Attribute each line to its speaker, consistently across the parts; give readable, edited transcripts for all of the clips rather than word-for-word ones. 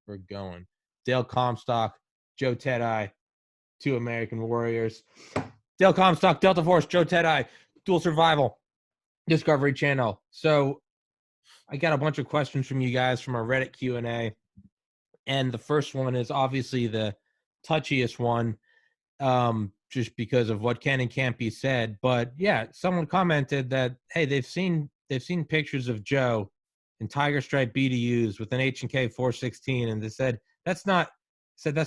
Speaker 1: we're going. Dale Comstock, Joe Tedeye, 2 American Warriors. Dale Comstock, Delta Force, Joe Tedeye, Dual Survival, Discovery Channel. So I got a bunch of questions from you guys from our Reddit Q&A. And the first one is obviously the touchiest one, just because of what can and can't be said. But yeah, someone commented that, hey, they've seen pictures of Joe in Tiger Stripe BDUs with an H&K 416, and they said that's not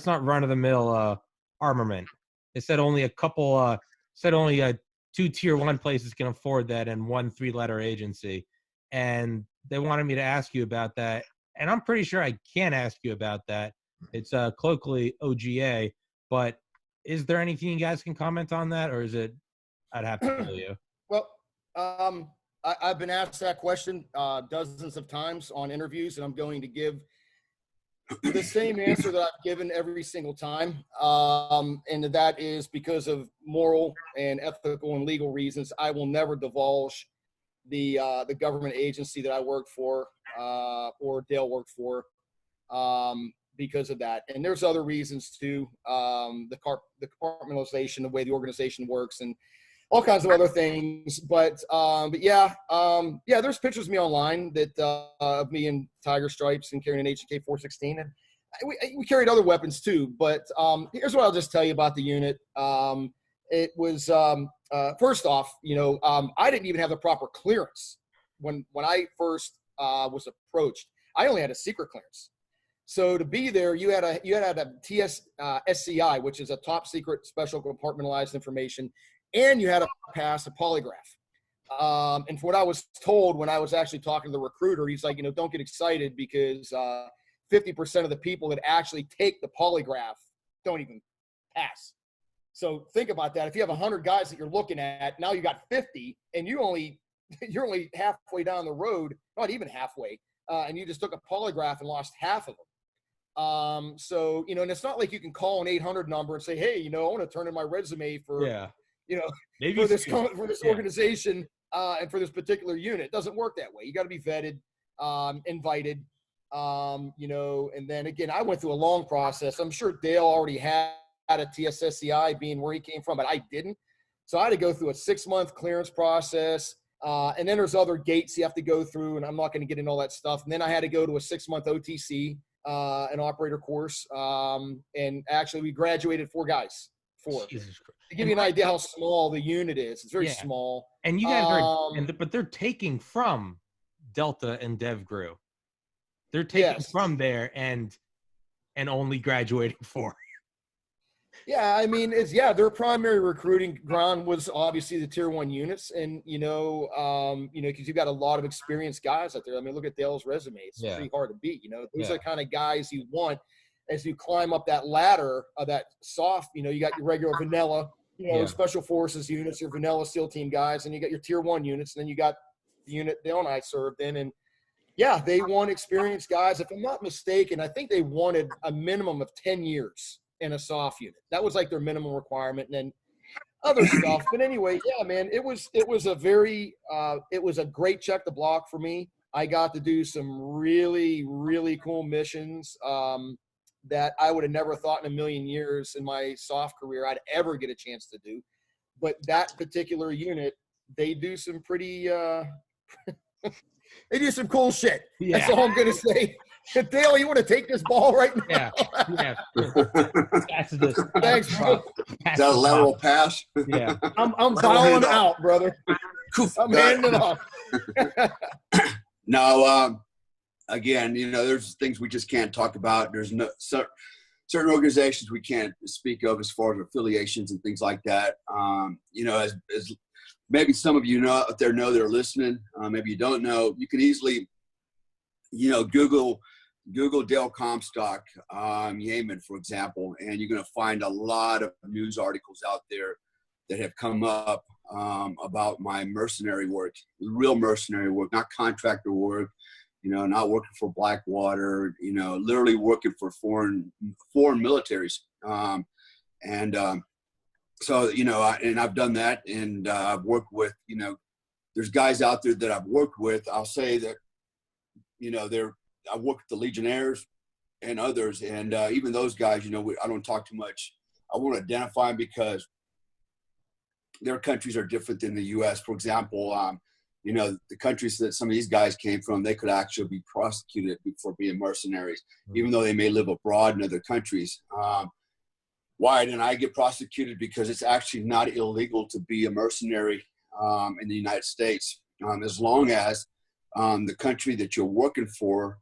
Speaker 1: run-of-the-mill armament. They said only a couple, 2 tier 1 places can afford that, and 1 3-letter agency. And they wanted me to ask you about that. And I'm pretty sure I can ask you about that. It's colloquially OGA, but is there anything you guys can comment on that, or is it I'd have to tell you?
Speaker 2: Well, I've been asked that question dozens of times on interviews, and I'm going to give the same answer that I've given every single time. And that is because of moral and ethical and legal reasons. I will never divulge the government agency that I worked for or Dale worked for because of that. And there's other reasons too, the compartmentalization, the way the organization works, and all kinds of other things. But yeah, there's pictures of me online that of me in Tiger Stripes and carrying an H&K 416, and we carried other weapons too. But here's what I'll just tell you about the unit. It was first off, I didn't even have the proper clearance when I first was approached. I only had a secret clearance. So to be there, you had a SCI, which is a top secret special compartmentalized information, and you had to pass a polygraph. And for what I was told when I was actually talking to the recruiter, he's like, don't get excited because 50% of the people that actually take the polygraph don't even pass. So think about that. If you have 100 guys that you're looking at, now you got 50, and you're only halfway down the road, not even halfway, and you just took a polygraph and lost half of them. So, and it's not like you can call an 800 number and say, hey, I want to turn in my resume for, for this organization and for this particular unit. It doesn't work that way. You got to be vetted, invited, and then again, I went through a long process. I'm sure Dale already had a TSSCI being where he came from, but I didn't. So I had to go through a 6-month clearance process. And then there's other gates you have to go through, and I'm not going to get into all that stuff. And then I had to go to a 6-month OTC, an operator course. And actually we graduated 4 guys. 4. To give you an idea how small the unit is. It's very small.
Speaker 1: And you guys are, but they're taking from Delta and DevGru. They're taking from there and only graduating 4.
Speaker 2: Yeah, I mean, their primary recruiting ground was obviously the tier 1 units, and because you've got a lot of experienced guys out there. I mean, look at Dale's resume; it's pretty hard to beat. Those are the kind of guys you want as you climb up that ladder of that soft. You got your regular vanilla, special forces units, your vanilla SEAL team guys, and you got your tier 1 units, and then you got the unit Dale and I served in, and they want experienced guys. If I'm not mistaken, I think they wanted a minimum of 10 years. In a soft unit. That was like their minimum requirement, and then other stuff. But anyway, man, it was a great check the block for me. I got to do some really, really cool missions that I would have never thought in a million years in my soft career I'd ever get a chance to do. But that particular unit, they do some pretty they do some cool shit. Yeah. That's all I'm gonna say. Dale, you want to take this ball right now?
Speaker 1: Yeah.
Speaker 2: Thanks, bro.
Speaker 3: Is that a lateral pass?
Speaker 1: Yeah.
Speaker 2: I'm fouling out, brother. I'm handing it off.
Speaker 3: No, again, there's things we just can't talk about. There's no certain organizations we can't speak of as far as affiliations and things like that. As maybe some of you out there know that are listening, maybe you don't know, you can easily, Google Dale Comstock, Yemen, for example, and you're going to find a lot of news articles out there that have come up about my mercenary work, real mercenary work, not contractor work, not working for Blackwater, literally working for foreign militaries. So, and I've done that, and I've worked with, there's guys out there that I've worked with. I'll say that, I work with the Legionnaires. and others. And even those guys, you know, I don't talk too much. I won't identify them because their countries are different than the U.S. For example, you know, the countries that some of these guys came from, they could actually be prosecuted for being mercenaries, even though they may live abroad in other countries. Why didn't I get prosecuted? Because it's actually not illegal to be a mercenary in the United States, as long as the country that you're working for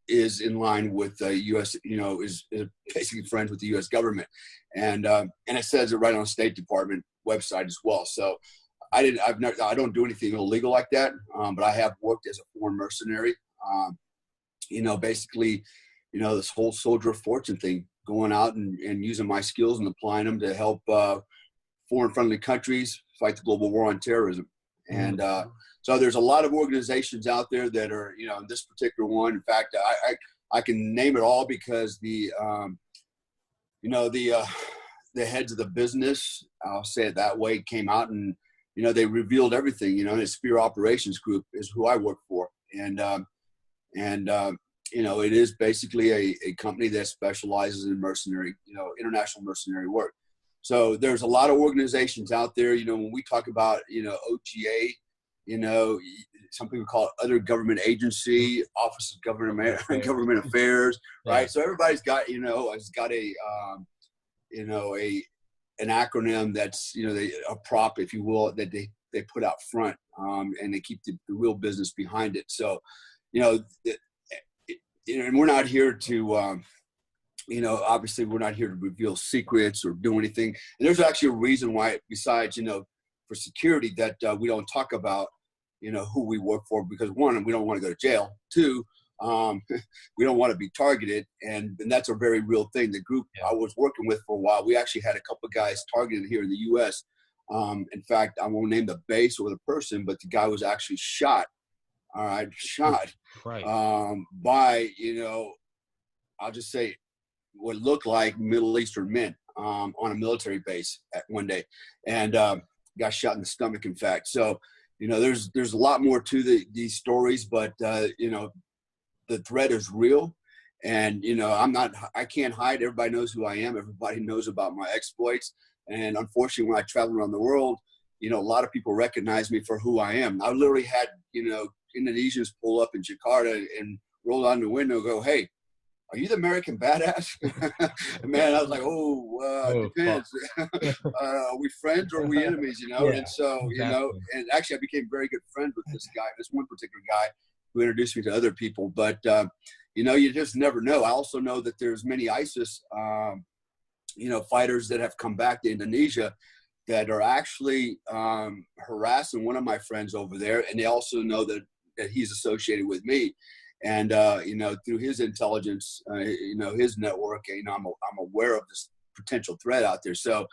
Speaker 3: is in line with the U.S., you know, is basically friends with the U.S. government. And it says it right on the State Department website as well. So I don't do anything illegal like that, but I have worked as a foreign mercenary. You know, basically, you know, this whole soldier of fortune thing, going out and using my skills and applying them to help foreign friendly countries fight the global war on terrorism. And so there's a lot of organizations out there that are, you know, this particular one. In fact, I can name it all because the, you know, the heads of the business, I'll say it that way, came out and, you know, they revealed everything. You know, the Spear Operations Group is who I work for. And you know, it is basically a company that specializes in mercenary, you know, international mercenary work. So there's a lot of organizations out there. You know, when we talk about, you know, OGA, you know, some people call it other government agency, Office of Government Affairs, right? Yeah. So everybody's got, you know, has got a, you know, an acronym that's, you know, a prop, if you will, that they put out front, and they keep the real business behind it. So, you know, and we're not here to, you know, obviously we're not here to reveal secrets or do anything. And there's actually a reason why, besides, you know, for security, that we don't talk about, you know, who we work for, because one, we don't want to go to jail. Two, we don't want to be targeted. And that's a very real thing. The group I was working with for a while, we actually had a couple of guys targeted here in the U.S. In fact, I won't name the base or the person, but the guy was actually shot. All right, shot by, you know, I'll just say what looked like Middle Eastern men on a military base at one day, and got shot in the stomach, in fact. So, you know, there's a lot more to these stories, but you know, the threat is real, and you know, I can't hide. Everybody knows who I am. Everybody knows about my exploits, and unfortunately, when I travel around the world, you know, a lot of people recognize me for who I am. I literally had, you know, Indonesians pull up in Jakarta and roll down the window and go, "Hey, are you the American badass?" Man, I was like, "Oh, depends. Are we friends or are we enemies?" You know. Yeah, and so, exactly. You know, and actually, I became very good friends with this guy, this one particular guy, who introduced me to other people. But you know, you just never know. I also know that there's many ISIS, you know, fighters that have come back to Indonesia that are actually harassing one of my friends over there, and they also know that he's associated with me. And, you know, through his intelligence, you know, his network, you know, I'm aware of this potential threat out there. So,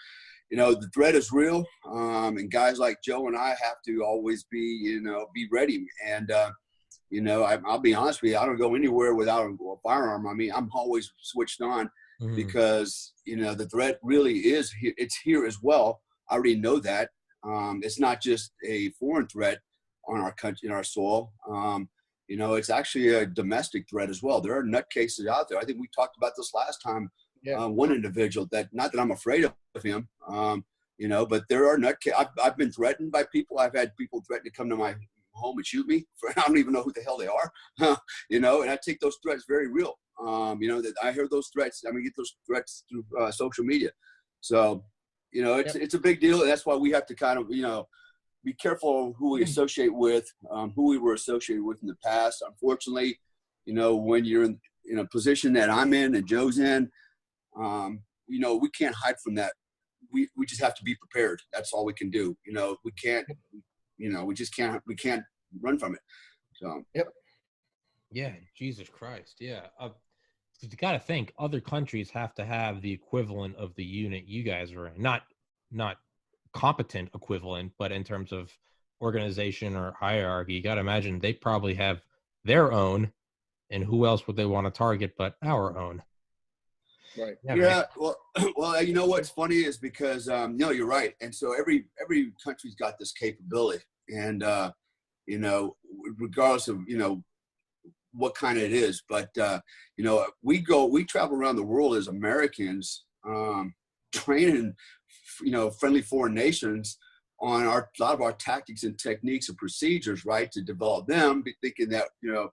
Speaker 3: you know, the threat is real. And guys like Joe and I have to always be, you know, be ready. And, you know, I'll be honest with you, I don't go anywhere without a firearm. I mean, I'm always switched on because, you know, the threat really is here. It's here as well. I already know that. It's not just a foreign threat on our country, in our soil. You know, it's actually a domestic threat as well. There are nutcases out there. I think we talked about this last time. Yeah. One individual that, not that I'm afraid of him, you know, but there are nutcases. I've been threatened by people. I've had people threaten to come to my home and shoot me. I don't even know who the hell they are, you know, and I take those threats very real. You know, that I hear those threats. I mean, get those threats through social media. So, you know, it's a big deal. And that's why we have to kind of, you know, be careful who we associate with, who we were associated with in the past. Unfortunately, you know, when you're in a position that I'm in and Joe's in, you know, we can't hide from that. We just have to be prepared. That's all we can do. You know, we can't, you know, we can't run from it. So, yep.
Speaker 1: Yeah. Jesus Christ. Yeah. You got to think other countries have to have the equivalent of the unit you guys are in. Not competent equivalent, but in terms of organization or hierarchy, you got to imagine they probably have their own, and who else would they want to target but our own?
Speaker 3: Right. Yeah. Well, you know what's funny is because, you know, you're right. And so every country's got this capability, and, you know, regardless of, you know, what kind it is. But, you know, we travel around the world as Americans, training, you know, friendly foreign nations on a lot of our tactics and techniques and procedures, right, to develop them, thinking that, you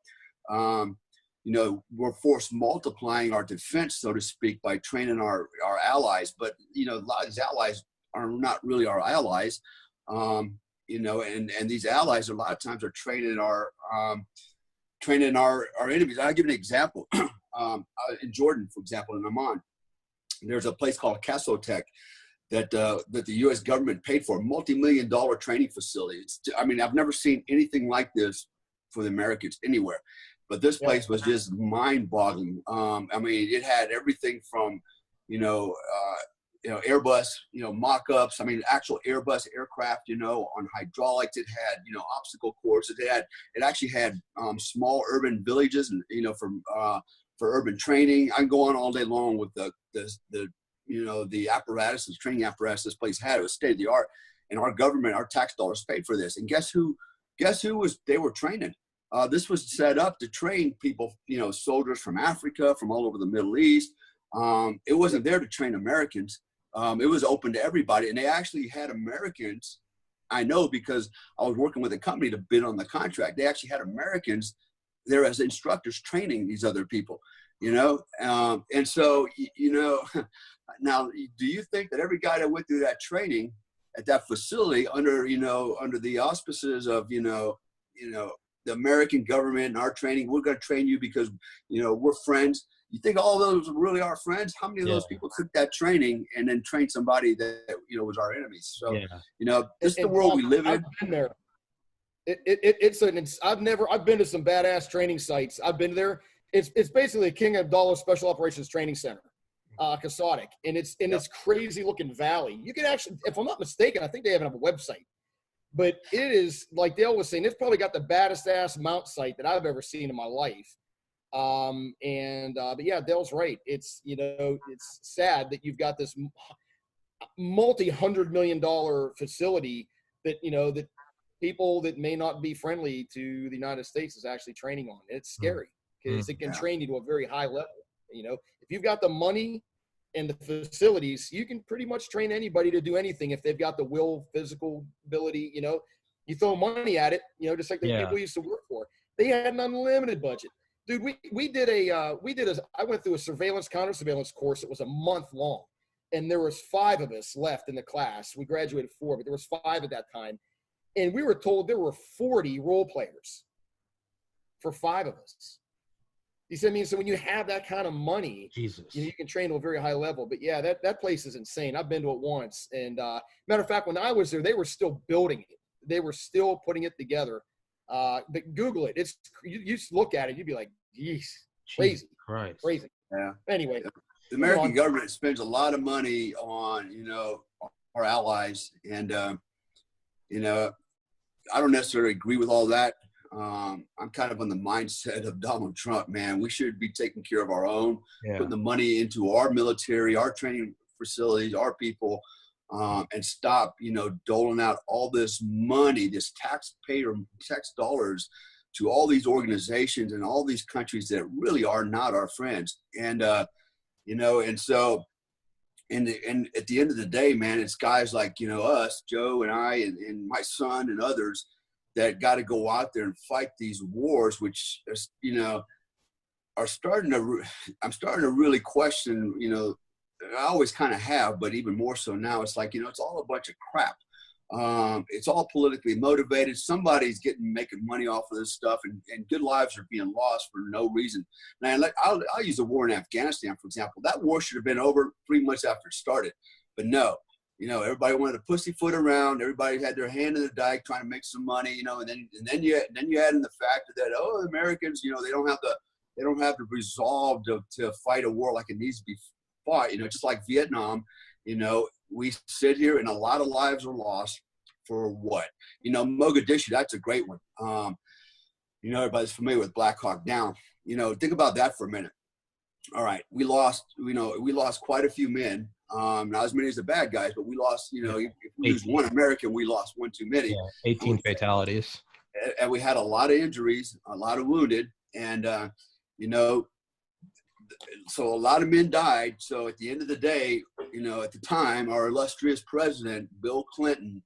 Speaker 3: know, we're force multiplying our defense, so to speak, by training our allies. But, you know, a lot of these allies are not really our allies, you know, and these allies a lot of times are training our enemies. I'll give an example. In Jordan, for example, in Amman, there's a place called Casotech that the U.S. government paid for, a multi-million-dollar training facility. I mean, I've never seen anything like this for the Americans anywhere. But this place was just mind-boggling. I mean, it had everything from, you know, Airbus, you know, mock-ups. I mean, actual Airbus aircraft, you know, on hydraulics. It had, you know, obstacle course. It actually had small urban villages, and you know, for urban training. I can go on all day long with the you know, the apparatus, the training apparatus this place had. It was state of the art, and our government, our tax dollars paid for this. And guess who they were training? This was set up to train people, you know, soldiers from Africa, from all over the Middle East. It wasn't there to train Americans. It was open to everybody. And they actually had Americans, I know because I was working with a company to bid on the contract. They actually had Americans there as instructors training these other people, you know? And so, you know, now, do you think that every guy that went through that training at that facility under the auspices of, you know, the American government and our training, we're going to train you because, you know, we're friends. You think all those really are friends? How many of those people took that training and then trained somebody that, you know, was our enemies? So, you know, this is the world we live in.
Speaker 2: I've been there. I've been to some badass training sites. I've been there. It's basically a King Abdullah Special Operations Training Center, Casodic, and it's in this crazy looking valley. You can actually, if I'm not mistaken, I think they even have a website. But it is, like Dale was saying, it's probably got the baddest ass mount site that I've ever seen in my life. But yeah, Dale's right. It's, you know, it's sad that you've got this multi-$100 million facility that, you know, that people that may not be friendly to the United States is actually training on. It's scary because it can train you to a very high level. You know, if you've got the money and the facilities, you can pretty much train anybody to do anything if they've got the will, physical ability. You know, you throw money at it, you know, just like the people used to work for. They had an unlimited budget. Dude, I went through a surveillance, counter-surveillance course. It was a month long, and there was 5 of us left in the class. We graduated 4, but there was 5 at that time. And we were told there were 40 role players for 5 of us. You see what I mean? So when you have that kind of money, Jesus, you can train to a very high level. But yeah, that place is insane. I've been to it once. And matter of fact, when I was there, they were still building it. They were still putting it together. But Google it. You just look at it, you'd be like, geez, crazy. Crazy. Yeah. Anyway.
Speaker 3: The American government spends a lot of money on, you know, our allies. And, you know, I don't necessarily agree with all that. I'm kind of on the mindset of Donald Trump, man. We should be taking care of our own, putting the money into our military, our training facilities, our people, and stop, you know, doling out all this money, this tax dollars to all these organizations and all these countries that really are not our friends. And, you know, and so, and at the end of the day, man, it's guys like, you know, us, Joe and I, and my son and others that got to go out there and fight these wars, which, you know, I'm starting to really question, you know, I always kind of have, but even more so now, it's like, you know, it's all a bunch of crap. It's all politically motivated. Somebody's making money off of this stuff, and good lives are being lost for no reason. Now, I'll use the war in Afghanistan, for example. That war should have been over 3 months after it started, but no. You know, everybody wanted to pussyfoot around. Everybody had their hand in the dike trying to make some money. You know, and then you add in the fact that the Americans, you know, they don't have the resolve to fight a war like it needs to be fought. You know, just like Vietnam. You know, we sit here and a lot of lives are lost for what? You know, Mogadishu, that's a great one. You know, everybody's familiar with Black Hawk Down. You know, think about that for a minute. All right, we lost quite a few men. Not as many as the bad guys, but we lost, you know, if we lose one American, we lost one too many.
Speaker 1: 18 fatalities.
Speaker 3: And we had a lot of injuries, a lot of wounded. And, you know, so a lot of men died. So at the end of the day, you know, at the time, our illustrious president, Bill Clinton,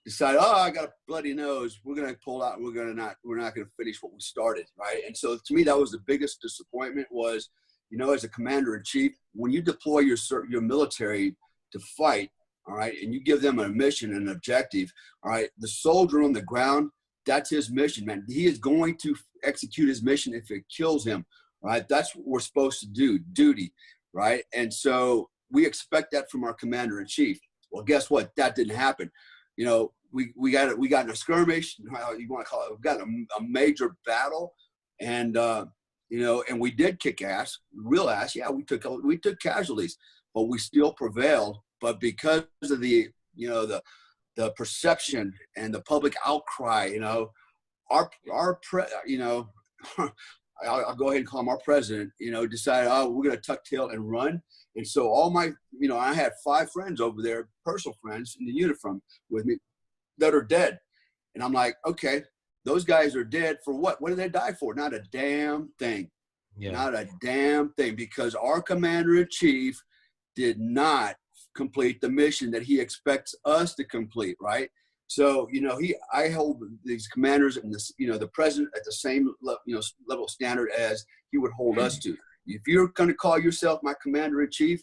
Speaker 3: decided, oh, I got a bloody nose. We're going to pull out. We're not going to finish what we started. Right. And so to me, that was the biggest disappointment was, you know, as a commander in chief, when you deploy your military to fight, all right, and you give them a mission and an objective, all right, the soldier on the ground, that's his mission, man. He is going to execute his mission if it kills him, right? That's what we're supposed to do, duty, right? And so we expect that from our commander in chief. Well, guess what? That didn't happen. You know, we got in a skirmish, how you want to call it. We got a major battle, and you know, and we did kick ass, real ass. Yeah, we took casualties, but we still prevailed. But because of the, you know, the perception and the public outcry, you know, you know, I'll go ahead and call him our president, you know, decided, oh, we're going to tuck tail and run. And so all my, you know, I had 5 friends over there, personal friends in the uniform with me that are dead. And I'm like, okay, those guys are dead for what? What did they die for? Not a damn thing. Yeah. Not a damn thing, because our commander in chief did not complete the mission that he expects us to complete, right? So, you know, I hold these commanders and this, you know, the president at the same level of standard as he would hold us to. If you're going to call yourself my commander in chief,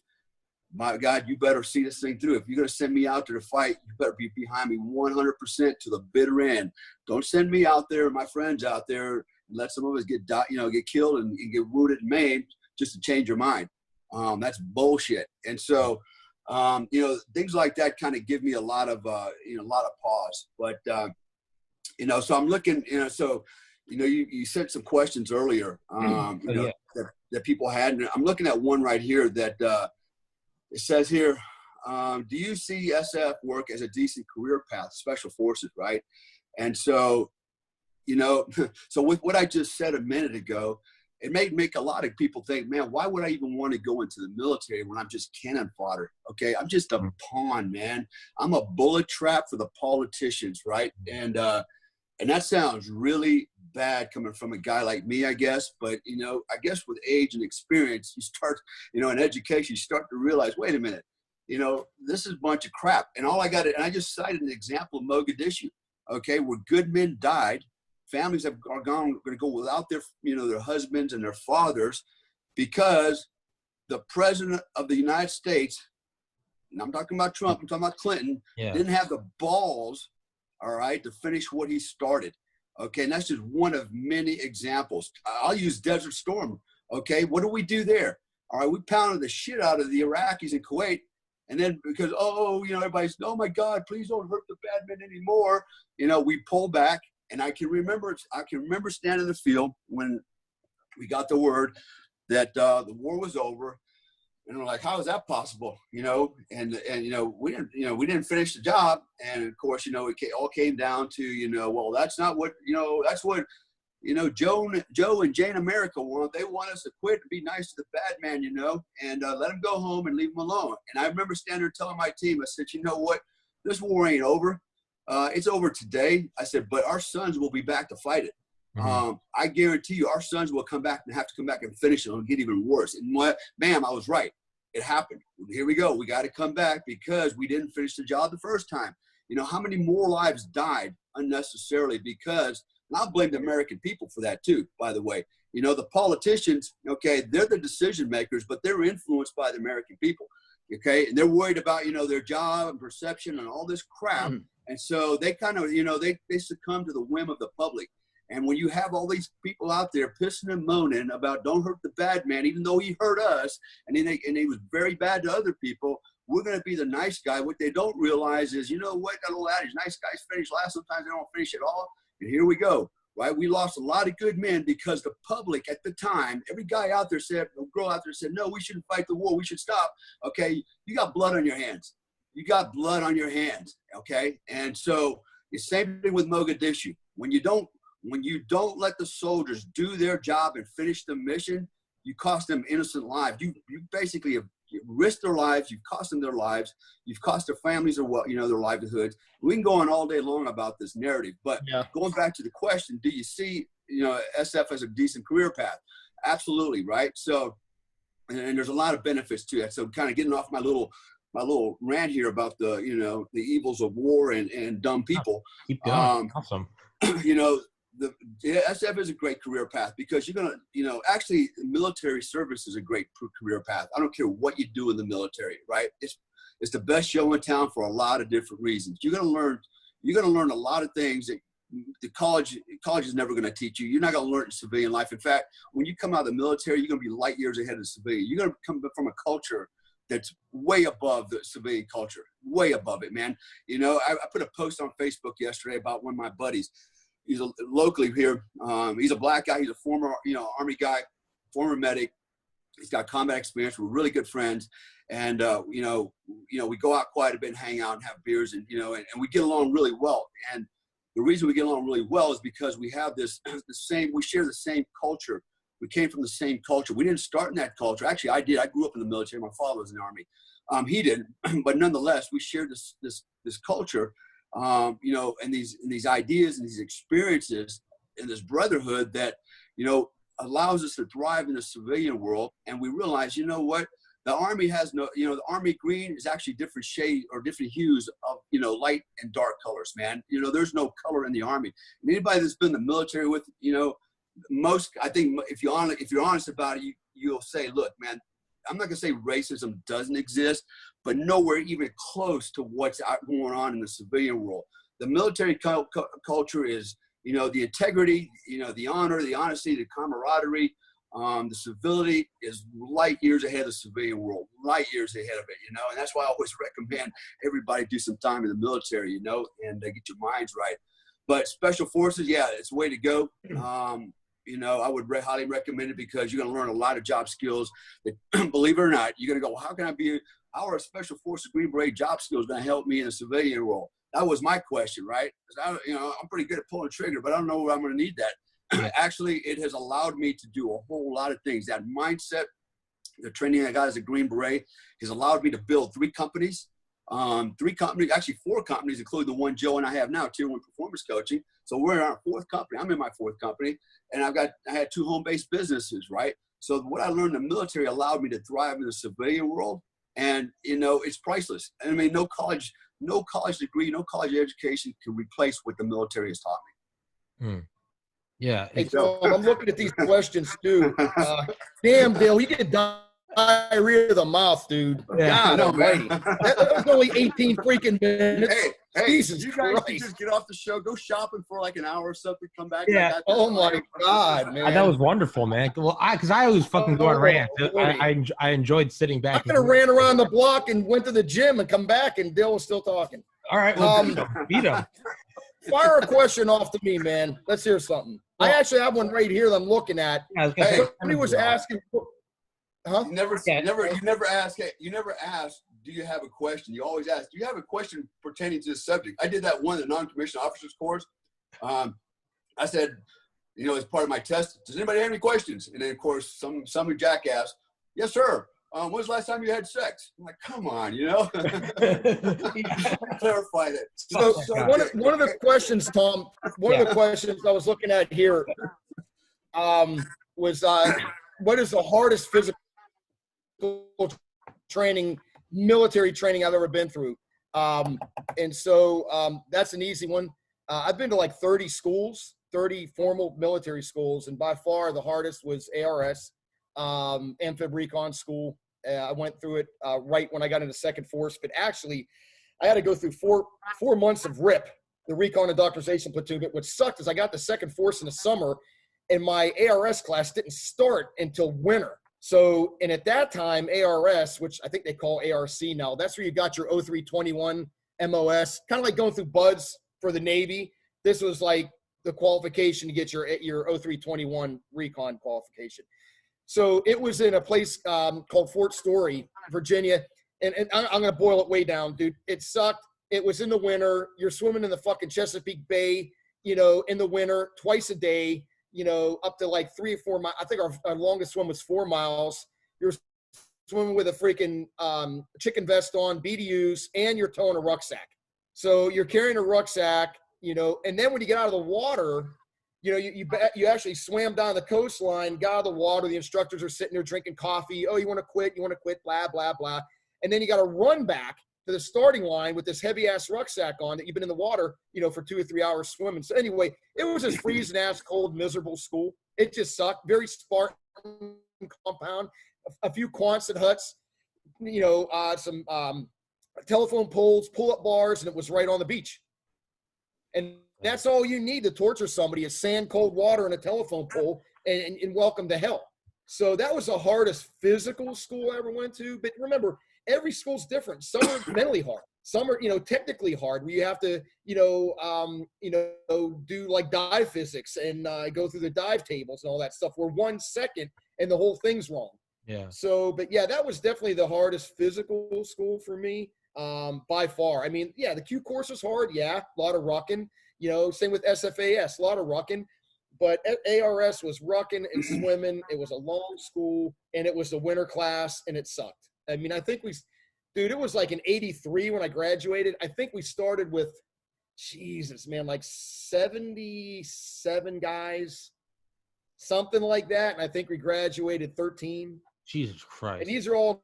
Speaker 3: my God, you better see this thing through. If you're going to send me out there to fight, you better be behind me 100% to the bitter end. Don't send me out there, my friends out there, and let some of us get killed and get wounded and maimed just to change your mind. That's bullshit. And so, you know, things like that kind of give me a lot of pause. But, you know, so I'm looking, you know, so, you know, you sent some questions earlier, that people had. And I'm looking at one right here that it says here, do you see SF work as a decent career path, special forces, right? And so, you know, so with what I just said a minute ago, it may make a lot of people think, man, why would I even want to go into the military when I'm just cannon fodder? Okay, I'm just a pawn, man. I'm a bullet trap for the politicians, right? And that sounds really bad coming from a guy like me, I guess. But, you know, I guess with age and experience, you start, you know, in education, you start to realize, wait a minute, you know, this is a bunch of crap. And and I just cited an example of Mogadishu, okay, where good men died. Families are going to go without their, you know, their husbands and their fathers because the president of the United States, and I'm talking about Trump, I'm talking about Clinton, didn't have the balls, all right, to finish what he started. Okay, and that's just one of many examples. I'll use Desert Storm. Okay, what do we do there? All right, we pounded the shit out of the Iraqis in Kuwait. And then because, oh, you know, everybody's, oh my God, please don't hurt the bad men anymore. You know, we pull back. And I can remember standing in the field when we got the word that the war was over, and we're like, how is that possible? You know, and you know, we didn't finish the job, and of course, you know, it all came down to, you know, well, that's not what, you know, that's what, you know, Joe and Jane America want. They want us to quit and be nice to the bad man, you know, and let him go home and leave him alone. And I remember standing there telling my team, I said, you know what, this war ain't over. It's over today. I said, but our sons will be back to fight it. Mm-hmm. I guarantee you our sons will come back and have to come back and finish it. It'll get even worse. And ma'am, I was right. It happened. Here we go. We got to come back because we didn't finish the job the first time. You know, how many more lives died unnecessarily because, and I'll blame the American people for that too, by the way. You know, the politicians, okay, they're the decision makers, but they're influenced by the American people. Okay. And they're worried about, you know, their job and perception and all this crap. Mm-hmm. And so they kind of, you know, they succumb to the whim of the public. And when you have all these people out there pissing and moaning about don't hurt the bad man, even though he hurt us, and he was very bad to other people, we're going to be the nice guy. What they don't realize is, you know what, that old adage, nice guys finish last. Sometimes they don't finish at all. And here we go, right? We lost a lot of good men because the public at the time, every guy out there said, a girl out there said, no, we shouldn't fight the war. We should stop. Okay, you got blood on your hands. You got blood on your hands, okay? And so it's same thing with Mogadishu. When you don't let the soldiers do their job and finish the mission, you cost them innocent lives. You basically have risked their lives. You've cost them their lives. You've cost their families their livelihoods. We can go on all day long about this narrative, but going back to the question, do you see SF has a decent career path. Absolutely, right? So, and there's a lot of benefits to that. So kind of getting off my little rant here about the evils of war and dumb people.
Speaker 1: Keep going. Awesome.
Speaker 3: The SF is a great career path because you're going to, actually military service is a great career path. I don't care what you do in the military, right? It's the best show in town for a lot of different reasons. You're going to learn a lot of things that the college is never going to teach you. You're not going to learn in civilian life. In fact, when you come out of the military, you're going to be light years ahead of the civilian. You're going to come from a culture that's way above the civilian culture, way above it, man. I put a post on Facebook yesterday about one of my buddies. He's locally here. He's a black guy. He's a former, Army guy, former medic. He's got combat experience. We're really good friends. And, we go out quite a bit and hang out and have beers and we get along really well. And the reason we get along really well is because we have we share the same culture. We came from the same culture. We didn't start in that culture. Actually, I did. I grew up in the military. My father was in the Army. He didn't, but nonetheless, we shared this culture, and these ideas and these experiences and this brotherhood that, allows us to thrive in the civilian world. And we realize, what? The Army has the Army green is actually different shade or different hues of, light and dark colors, man. There's no color in the Army. And anybody that's been in the military with, I think if you're honest about it, you'll say, look, man, I'm not going to say racism doesn't exist, but nowhere even close to what's going on in the civilian world. The military culture is, the integrity, the honor, the honesty, the camaraderie, the civility is light years ahead of the civilian world, light years ahead of it, and that's why I always recommend everybody do some time in the military, and get your minds right. But special forces, yeah, it's the way to go. I would highly recommend it because you're going to learn a lot of job skills that, believe it or not, you're going to go, how are special forces Green Beret job skills going to help me in the civilian role? That was my question, right? Because I'm pretty good at pulling trigger, but I don't know where I'm going to need that. Actually, it has allowed me to do a whole lot of things. That mindset, the training I got as a Green Beret has allowed me to build 3 companies. 4 companies, including the one Joe and I have now, Tier 1 Performance Coaching. So we're in our 4th company. I'm in my 4th company, and I had 2 home-based businesses, right? So what I learned in the military allowed me to thrive in the civilian world, and it's priceless. I mean, no college degree, no college education can replace what the military has taught me.
Speaker 1: Yeah.
Speaker 2: Hey, so I'm looking at these questions too. Damn, Dale, you get diarrhea of the mouth, dude.
Speaker 1: Yeah,
Speaker 2: God almighty. That was only 18 freaking minutes.
Speaker 3: Hey,
Speaker 2: Jesus
Speaker 3: you guys
Speaker 2: Christ.
Speaker 3: can just get off the show, go shopping for like an hour or something, come back.
Speaker 1: Yeah.
Speaker 2: Oh my God, man.
Speaker 1: That was wonderful, man. Well, because I always fucking go on rant. I enjoyed sitting back.
Speaker 2: I could have ran around the block and went to the gym and come back, and Dale was still talking.
Speaker 1: All right, well, beat him.
Speaker 2: Fire a question off to me, man. Let's hear something. I actually have one right here that I'm looking at. Somebody was asking. Huh?
Speaker 3: You never ask. Hey, you never ask. Do you have a question? You always ask. Do you have a question pertaining to this subject? I did that one in the non-commissioned officers course. I said, as part of my test, does anybody have any questions? And then of course, some jackass, yes, sir. When was the last time you had sex? I'm like, come on, clarify that.
Speaker 2: So one of the questions, Tom, one of the questions I was looking at here was what is the hardest physical training, military training I've ever been through? And so that's an easy one. I've been to like 30 schools, 30 formal military schools, and by far the hardest was ARS, Amphib Recon School. I went through it right when I got into Second Force, but actually I had to go through four months of RIP, the Recon Indoctrination Platoon. But what sucked is I got to Second Force in the summer, and my ARS class didn't start until winter. So, and at that time, ARS, which I think they call ARC now, that's where you got your 0321 MOS, kind of like going through BUDS for the Navy. This was like the qualification to get your 0321 recon qualification. So it was in a place called Fort Story, Virginia. And I'm going to boil it way down, dude. It sucked. It was in the winter. You're swimming in the fucking Chesapeake Bay, in the winter, twice a day, up to like 3 or 4 miles. I think our longest swim was 4 miles. You're swimming with a freaking chicken vest on, BDUs, and you're towing a rucksack. So you're carrying a rucksack, and then when you get out of the water, you know, you actually swam down the coastline, got out of the water. The instructors are sitting there drinking coffee. Oh, you want to quit? You want to quit? Blah, blah, blah. And then you got to run back to the starting line with this heavy ass rucksack on that you've been in the water, you know, for 2 or 3 hours swimming. So anyway, it was this freezing ass cold, miserable school. It just sucked. Very Spartan compound, a few Quonset huts, you know, some telephone poles, pull-up bars, and it was right on the beach. And that's all you need to torture somebody is sand, cold water, and a telephone pole, and welcome to hell. So that was the hardest physical school I ever went to. But remember, every school's different. Some are mentally hard. Some are, you know, technically hard, where you have to, do like dive physics and go through the dive tables and all that stuff, where 1 second and the whole thing's wrong.
Speaker 1: Yeah.
Speaker 2: So, but yeah, that was definitely the hardest physical school for me, by far. I mean, yeah, the Q course was hard. Yeah, a lot of rucking. You know, same with SFAS, a lot of rucking. But ARS was rucking and swimming. It was a long school, and it was the winter class, and it sucked. I mean, I think it was like in '83 when I graduated. I think we started with, Jesus, man, like 77 guys, something like that. And I think we graduated 13.
Speaker 1: Jesus Christ.
Speaker 2: And these are all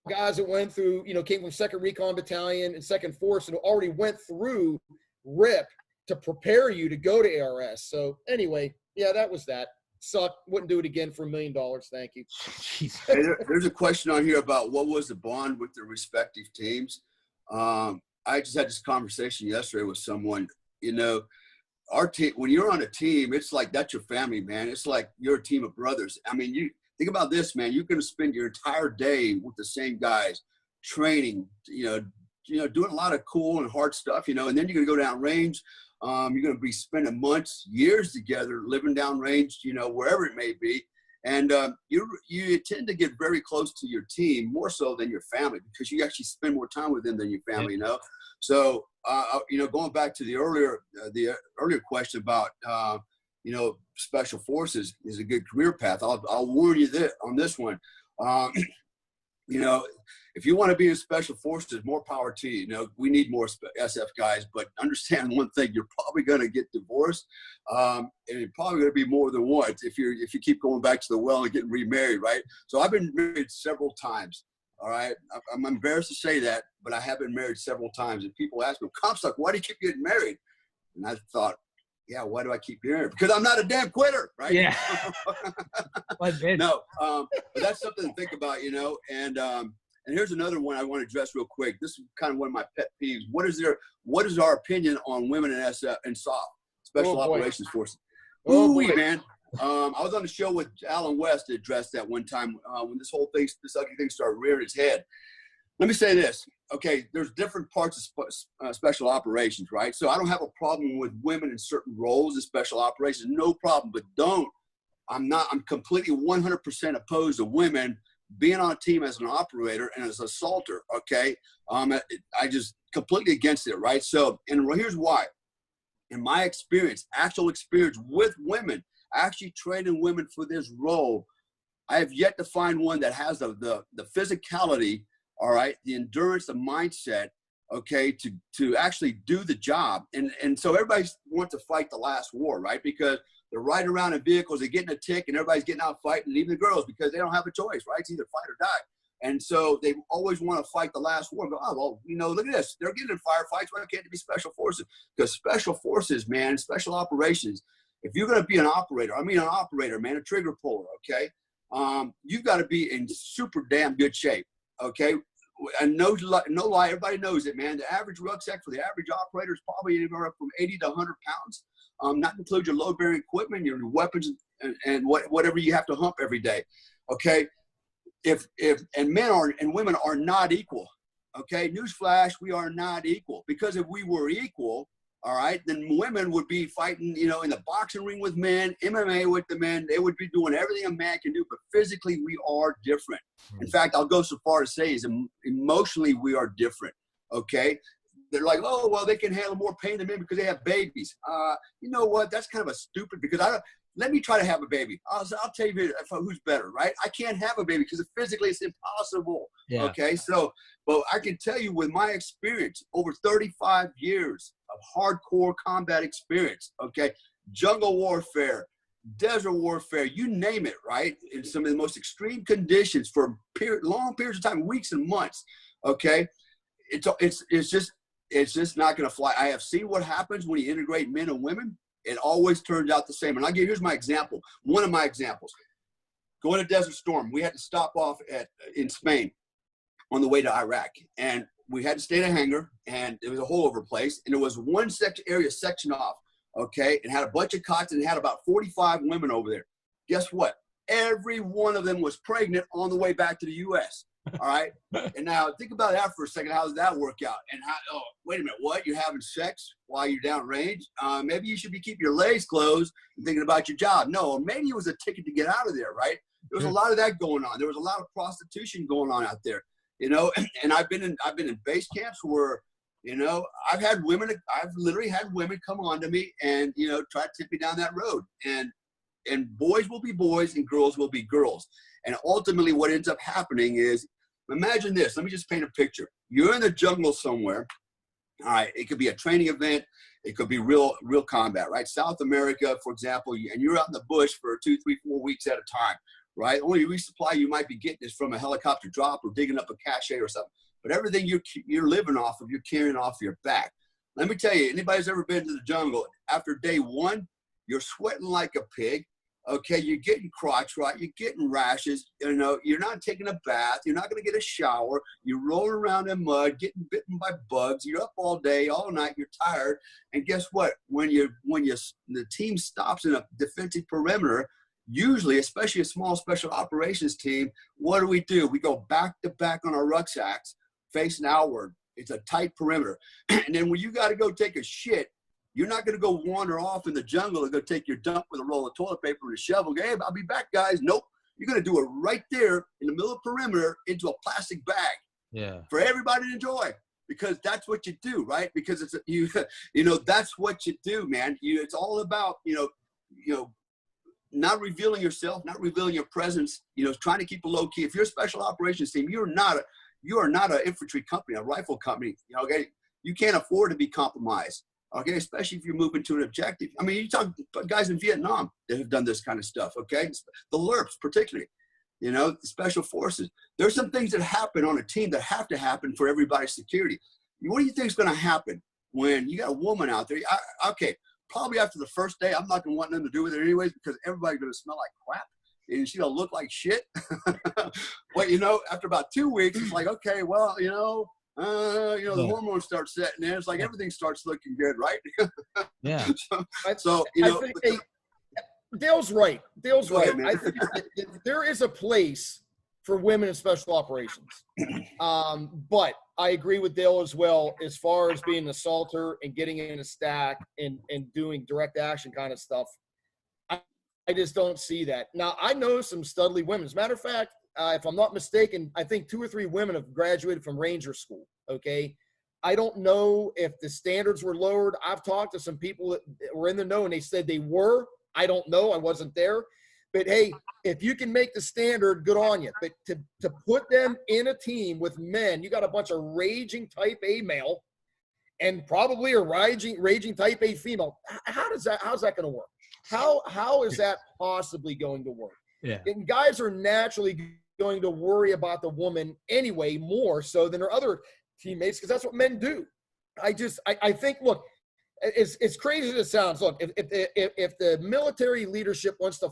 Speaker 2: guys that went through, you know, came from 2nd Recon Battalion and 2nd Force and already went through RIP to prepare you to go to ARS. So anyway, yeah, that was that. Sucked. Wouldn't do it again for $1 million. Thank you.
Speaker 3: Hey, there's a question on here about what was the bond with the respective teams. I just had this conversation yesterday with someone. You know, our team, when you're on a team, it's like that's your family, man. It's like you're a team of brothers. I mean, you think about this, man. You're going to spend your entire day with the same guys, training, you know, doing a lot of cool and hard stuff, you know, and then you're going to go down range. You're going to be spending months, years together, living down range, you know, wherever it may be. And you tend to get very close to your team, more so than your family, because you actually spend more time with them than your family, you know. So, you know, going back to the earlier question about, you know, special forces is a good career path. I'll warn you on this one. You know, if you want to be in special forces, more power to you. You know, we need more SF guys, but understand one thing: you're probably going to get divorced, and you're probably going to be more than once if you keep going back to the well and getting remarried, right? So I've been married several times. All right, I'm embarrassed to say that, but I have been married several times, and people ask me, "Comstock, why do you keep getting married?" And I thought, yeah, why do I keep hearing it? Because I'm not a damn quitter, right?
Speaker 1: Yeah.
Speaker 3: No, but that's something to think about, you know. And here's another one I want to address real quick. This is kind of one of my pet peeves. What is our opinion on women in SF and SOF, Special Operations Forces? Ooh, man. I was on the show with Alan West to address that one time when this ugly thing started rearing its head. Let me say this. Okay, there's different parts of special operations, right? So I don't have a problem with women in certain roles in special operations, no problem. But I'm completely 100% opposed to women being on a team as an operator and as an assaulter. Okay, I just completely against it, right? So, and here's why. In my experience, actual experience with women, actually training women for this role, I have yet to find one that has the physicality. All right, the endurance, the mindset, okay, to actually do the job. And so everybody wants to fight the last war, right? Because they're riding around in vehicles, they're getting a tick, and everybody's getting out fighting, even the girls, because they don't have a choice, right? It's either fight or die. And so they always want to fight the last war. Go, oh, well, you know, look at this. They're getting in firefights. Why can't it be special forces? Because special forces, man, special operations, if you're going to be an operator, man, a trigger puller, okay, you've got to be in super damn good shape. Okay, and no lie, everybody knows it, man. The average rucksack for the average operator is probably anywhere from 80 to 100 pounds. Not include your load-bearing equipment, your weapons, and whatever you have to hump every day. Okay, and men and women are not equal. Okay, newsflash, we are not equal. Because if we were equal, all right, then women would be fighting, you know, in the boxing ring with men, MMA with the men. They would be doing everything a man can do, but physically we are different. In fact, I'll go so far to say is emotionally we are different, okay? They're like, oh, well, they can handle more pain than men because they have babies. You know what? That's kind of a stupid, because let me try to have a baby. I'll tell you who's better, right? I can't have a baby because physically it's impossible, okay? So, but I can tell you with my experience, over 35 years of hardcore combat experience, okay, jungle warfare, desert warfare, you name it, right? In some of the most extreme conditions for long periods of time, weeks and months. Okay, it's just not going to fly. I have seen what happens when you integrate men and women. It always turns out the same. And here's my example. One of my examples. Going to Desert Storm, we had to stop off in Spain on the way to Iraq, and we had to stay in a hangar, and it was a holdover place, and there was one area sectioned off. Okay, and had a bunch of cots, and had about 45 women over there. Guess what? Every one of them was pregnant on the way back to the U.S. All right, and now think about that for a second. How does that work out? And oh, wait a minute, what? You're having sex while you're downrange? Maybe you should be keeping your legs closed and thinking about your job. No, maybe it was a ticket to get out of there, right? There was a lot of that going on. There was a lot of prostitution going on out there, you know. And I've been in base camps where, you know, I've literally had women come on to me and, you know, try to tip me down that road. And boys will be boys and girls will be girls. And ultimately what ends up happening is, imagine this. Let me just paint a picture. You're in the jungle somewhere. All right. It could be a training event. It could be real combat, right? South America, for example, and you're out in the bush for 2, 3, 4 weeks at a time, right? Only resupply you might be getting is from a helicopter drop or digging up a cache or something. But everything you're living off of, you're carrying off your back. Let me tell you, anybody's ever been to the jungle, after day one, you're sweating like a pig. Okay, you're getting crotch rot, you're getting rashes, you know, you're not taking a bath, you're not going to get a shower, you're rolling around in mud, getting bitten by bugs, you're up all day, all night, you're tired, and guess what? When the team stops in a defensive perimeter, usually, especially a small special operations team, what do? We go back to back on our rucksacks, facing outward. It's a tight perimeter. And then when you got to go take a shit, you're not going to go wander off in the jungle and go take your dump with a roll of toilet paper and a shovel. Hey, I'll be back, guys. Nope. You're going to do it right there in the middle of the perimeter into a plastic bag. Yeah. For everybody to enjoy, because that's what you do, right? Because it's you know, that's what you do, man. It's all about, you know, not revealing yourself, not revealing your presence, you know, trying to keep a low key. If you're a special operations team, you are not an infantry company, a rifle company. You know, okay, you can't afford to be compromised. Okay, especially if you're moving to an objective. I mean, you talk about guys in Vietnam that have done this kind of stuff. Okay, the LRPs particularly, you know, the special forces. There's some things that happen on a team that have to happen for everybody's security. What do you think is going to happen when you got a woman out there? Okay, probably after the first day, I'm not going to want nothing to do with it anyways, because everybody's going to smell like crap and she's going to look like shit. But, you know, after about 2 weeks, it's like, okay, well, you know, the hormones start setting in. It's like everything starts looking good, right?
Speaker 1: Yeah.
Speaker 3: So you know,
Speaker 2: Dale's right. Dale's right.
Speaker 3: Ahead,
Speaker 2: I think there is a place for women in special operations. But I agree with Dale as well, as far as being an assaulter and getting in a stack and doing direct action kind of stuff. I just don't see that. Now, I know some studly women. As a matter of fact, if I'm not mistaken, I think 2 or 3 women have graduated from Ranger School, okay? I don't know if the standards were lowered. I've talked to some people that were in the know, and they said they were. I don't know. I wasn't there. But, hey, if you can make the standard, good on you. But to put them in a team with men, you got a bunch of raging type A male and probably a raging type A female. How's that going to work? How is that possibly going to work?
Speaker 1: Yeah.
Speaker 2: And guys are naturally going to worry about the woman anyway, more so than their other teammates, because that's what men do. I think, look, it's crazy as it sounds. Look, if the military leadership wants to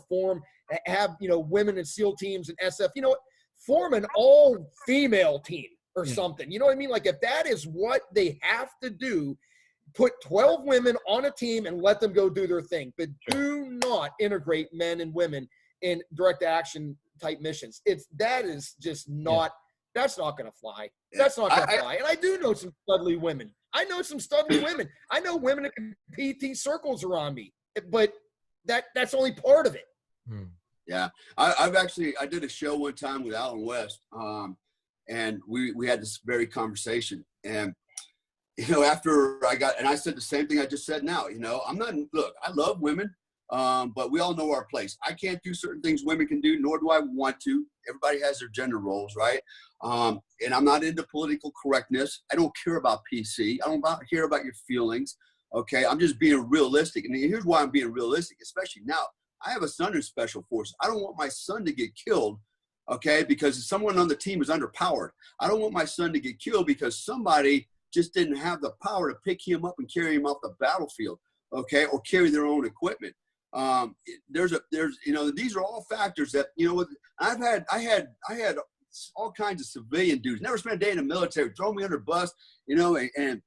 Speaker 2: have, you know, women in SEAL teams and SF, you know what, form an all-female team or something. You know what I mean? Like, if that is what they have to do, put 12 women on a team and let them go do their thing. But do not integrate men and women in direct action type missions. That is just not, that's not going to fly. That's not going to fly. And I do know some studly women. I know women that can PT circles around me, but that's only part of it.
Speaker 3: Yeah. I did a show one time with Alan West, and we had this very conversation, and, you know, after I said the same thing I just said now, you know, I love women. But we all know our place. I can't do certain things women can do, nor do I want to. Everybody has their gender roles, right? And I'm not into political correctness. I don't care about PC. I don't care about your feelings. Okay, I'm just being realistic. And here's why I'm being realistic, especially now. I have a son in special forces. I don't want my son to get killed, okay, because someone on the team is underpowered. I don't want my son to get killed because somebody just didn't have the power to pick him up and carry him off the battlefield, okay, or carry their own equipment. There's these are all factors that, I had all kinds of civilian dudes, never spent a day in the military, throw me under bus, and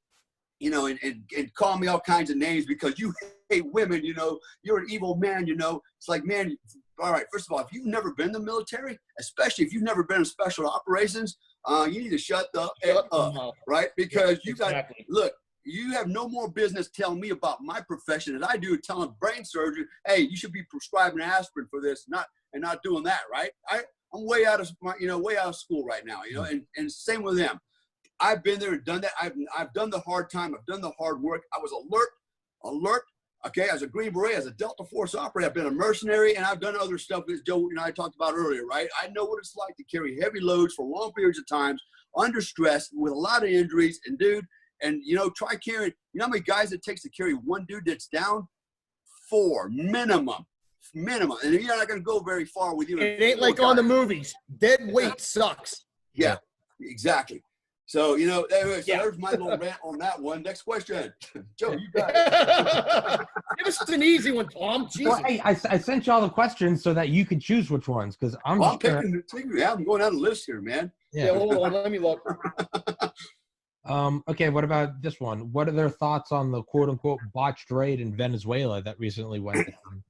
Speaker 3: call me all kinds of names because you hate women, you're an evil man, It's like, man, all right, first of all, if you've never been in the military, especially if you've never been in special operations, you need to shut the up, right? Because look, you have no more business telling me about my profession than I do telling brain surgeon, hey, you should be prescribing aspirin for this, and not doing that, right? I'm way out of school right now, and same with them. I've been there and done that. I've done the hard time. I've done the hard work. I was alert. Okay, as a Green Beret, as a Delta Force operator, I've been a mercenary, and I've done other stuff that Joe and I talked about earlier, right? I know what it's like to carry heavy loads for long periods of times, under stress, with a lot of injuries. And dude, try carrying. You know how many guys it takes to carry one dude that's down? 4 minimum. And you're not going to go very far with you.
Speaker 2: It ain't like on the movies. Dead weight sucks.
Speaker 3: Yeah, exactly. So, there's my little rant on that one. Next question. Joe, you got it.
Speaker 2: Give us an easy one, Tom. Jesus.
Speaker 1: Well, hey, I sent you all the questions so that you could choose which ones, because I'm
Speaker 3: picking. I'm going down the list here, man.
Speaker 2: Yeah, hold on. Let me look.
Speaker 1: Okay, what about this one? What are their thoughts on the quote-unquote botched raid in Venezuela that recently went down?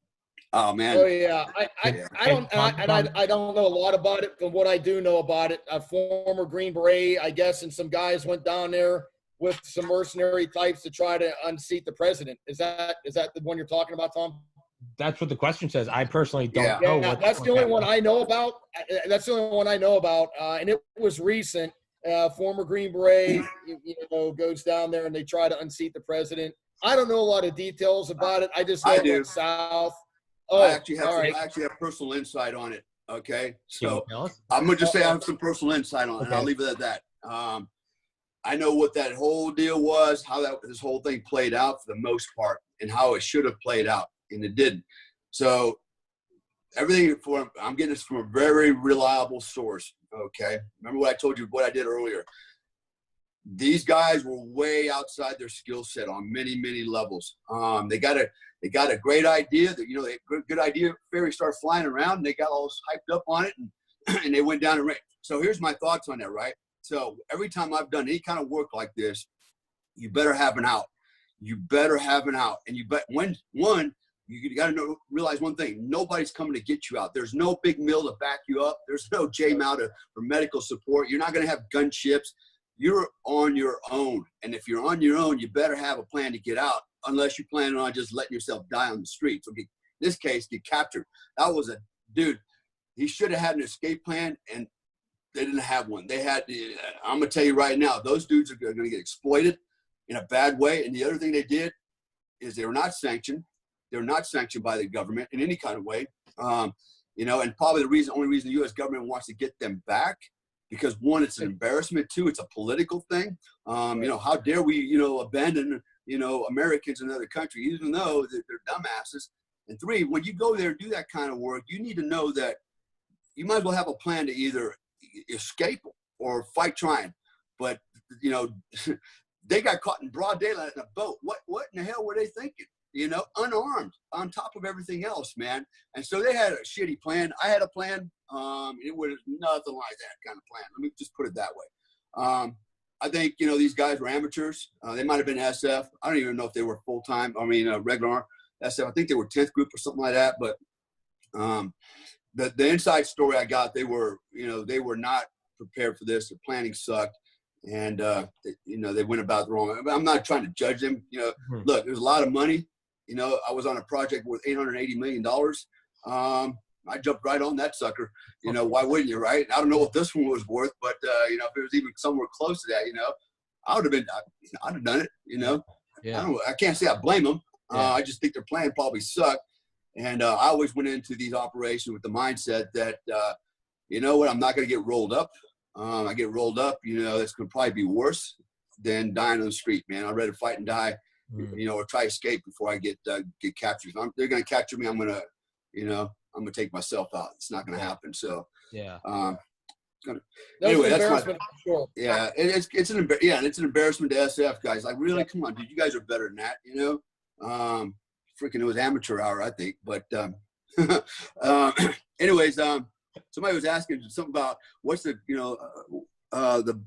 Speaker 3: Oh man.
Speaker 2: Oh yeah. I don't know a lot about it, but what I do know about it, a former Green Beret, I guess, and some guys went down there with some mercenary types to try to unseat the president. Is that the one you're talking about, Tom?
Speaker 1: That's what the question says. I personally don't know.
Speaker 2: Yeah, that's the only one I know about. That's the only one I know about, and it was recent. Former Green Beret, goes down there and they try to unseat the president. I don't know a lot of details about it. I just know it went south. Oh,
Speaker 3: I actually have personal insight on it. Okay, so I'm gonna just say I have some personal insight on it. Okay. And I'll leave it at that. I know what that whole deal was, how this whole thing played out for the most part, and how it should have played out, and it didn't. So everything I'm getting this from a very reliable source. Okay, remember what I told you, what I did earlier. These guys were way outside their skill set on many, many levels. They got a great idea that, good idea. Ferry started flying around and they got all hyped up on it and they went down and ran. So here's my thoughts on that, right? So every time I've done any kind of work like this, you better have an out. You better have an out. And you got to realize one thing. Nobody's coming to get you out. There's no big mill to back you up. There's no JMOW for medical support. You're not going to have gunships. You're on your own. And if you're on your own, you better have a plan to get out, unless you're planning on just letting yourself die on the street. So in this case, get captured. That was a dude. He should have had an escape plan, and they didn't have one. I'm going to tell you right now, those dudes are going to get exploited in a bad way. And the other thing they did is they were not sanctioned. They're not sanctioned by the government in any kind of way. And probably the only reason the U.S. government wants to get them back, because one, it's an embarrassment. Two, it's a political thing. How dare we, abandon, Americans in another country, even though they're dumbasses. And three, when you go there and do that kind of work, you need to know that you might as well have a plan to either escape or fight trying. But, they got caught in broad daylight in a boat. What in the hell were they thinking? Unarmed on top of everything else, man. And so they had a shitty plan. I had a plan. It was nothing like that kind of plan. Let me just put it that way. I think, these guys were amateurs. They might have been SF. I don't even know if they were full-time. Regular SF. I think they were 10th group or something like that. But the inside story I got, they were not prepared for this. The planning sucked. And, they went about the wrong. I'm not trying to judge them. Look, there's a lot of money. I was on a project worth $880 million. I jumped right on that sucker. Why wouldn't you, right? I don't know what this one was worth, but, if it was even somewhere close to that, I'd have done it, Yeah. I can't say I blame them. I just think their plan probably sucked. And I always went into these operations with the mindset that, I'm not going to get rolled up. I get rolled up, it's going to probably be worse than dying on the street, man. I'd rather fight and die or try to escape before I get captured. If they're going to capture me, I'm going to take myself out. It's not going to happen. So,
Speaker 1: yeah.
Speaker 3: Anyway, that's my,
Speaker 2: sure.
Speaker 3: yeah, it's an embarrassment to SF guys. Like, really, come on, dude, you guys are better than that, freaking, it was amateur hour, I think. But anyways, somebody was asking something about what's the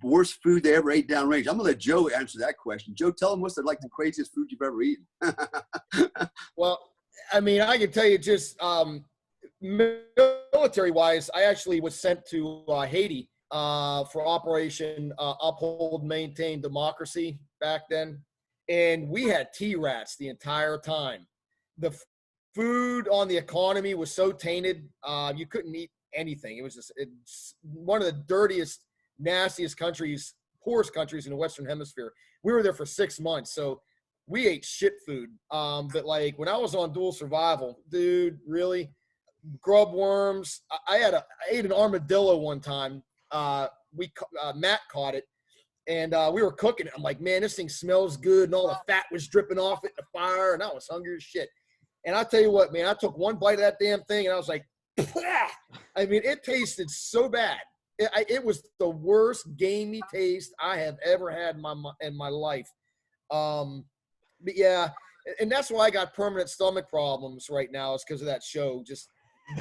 Speaker 3: worst food they ever ate downrange. I'm gonna let Joe answer that question. Joe, tell them what's the craziest food you've ever eaten.
Speaker 2: Well, I mean, I can tell you just military-wise, I actually was sent to Haiti for Operation Uphold, Maintain Democracy back then. And we had T-rats the entire time. The food on the economy was so tainted, you couldn't eat anything. It was it's one of the dirtiest, nastiest countries, poorest countries in the Western Hemisphere. We were there for 6 months, so we ate shit food. But like when I was on dual survival, dude, really, grub worms. I ate an armadillo one time. Matt caught it, and we were cooking it. I'm like, man, this thing smells good, and all the fat was dripping off it in the fire, and I was hungry as shit. And I tell you what, man, I took one bite of that damn thing, and I was like, I mean, it tasted so bad. It was the worst gamey taste I have ever had in my life. But yeah, and that's why I got permanent stomach problems right now, is because of that show. Just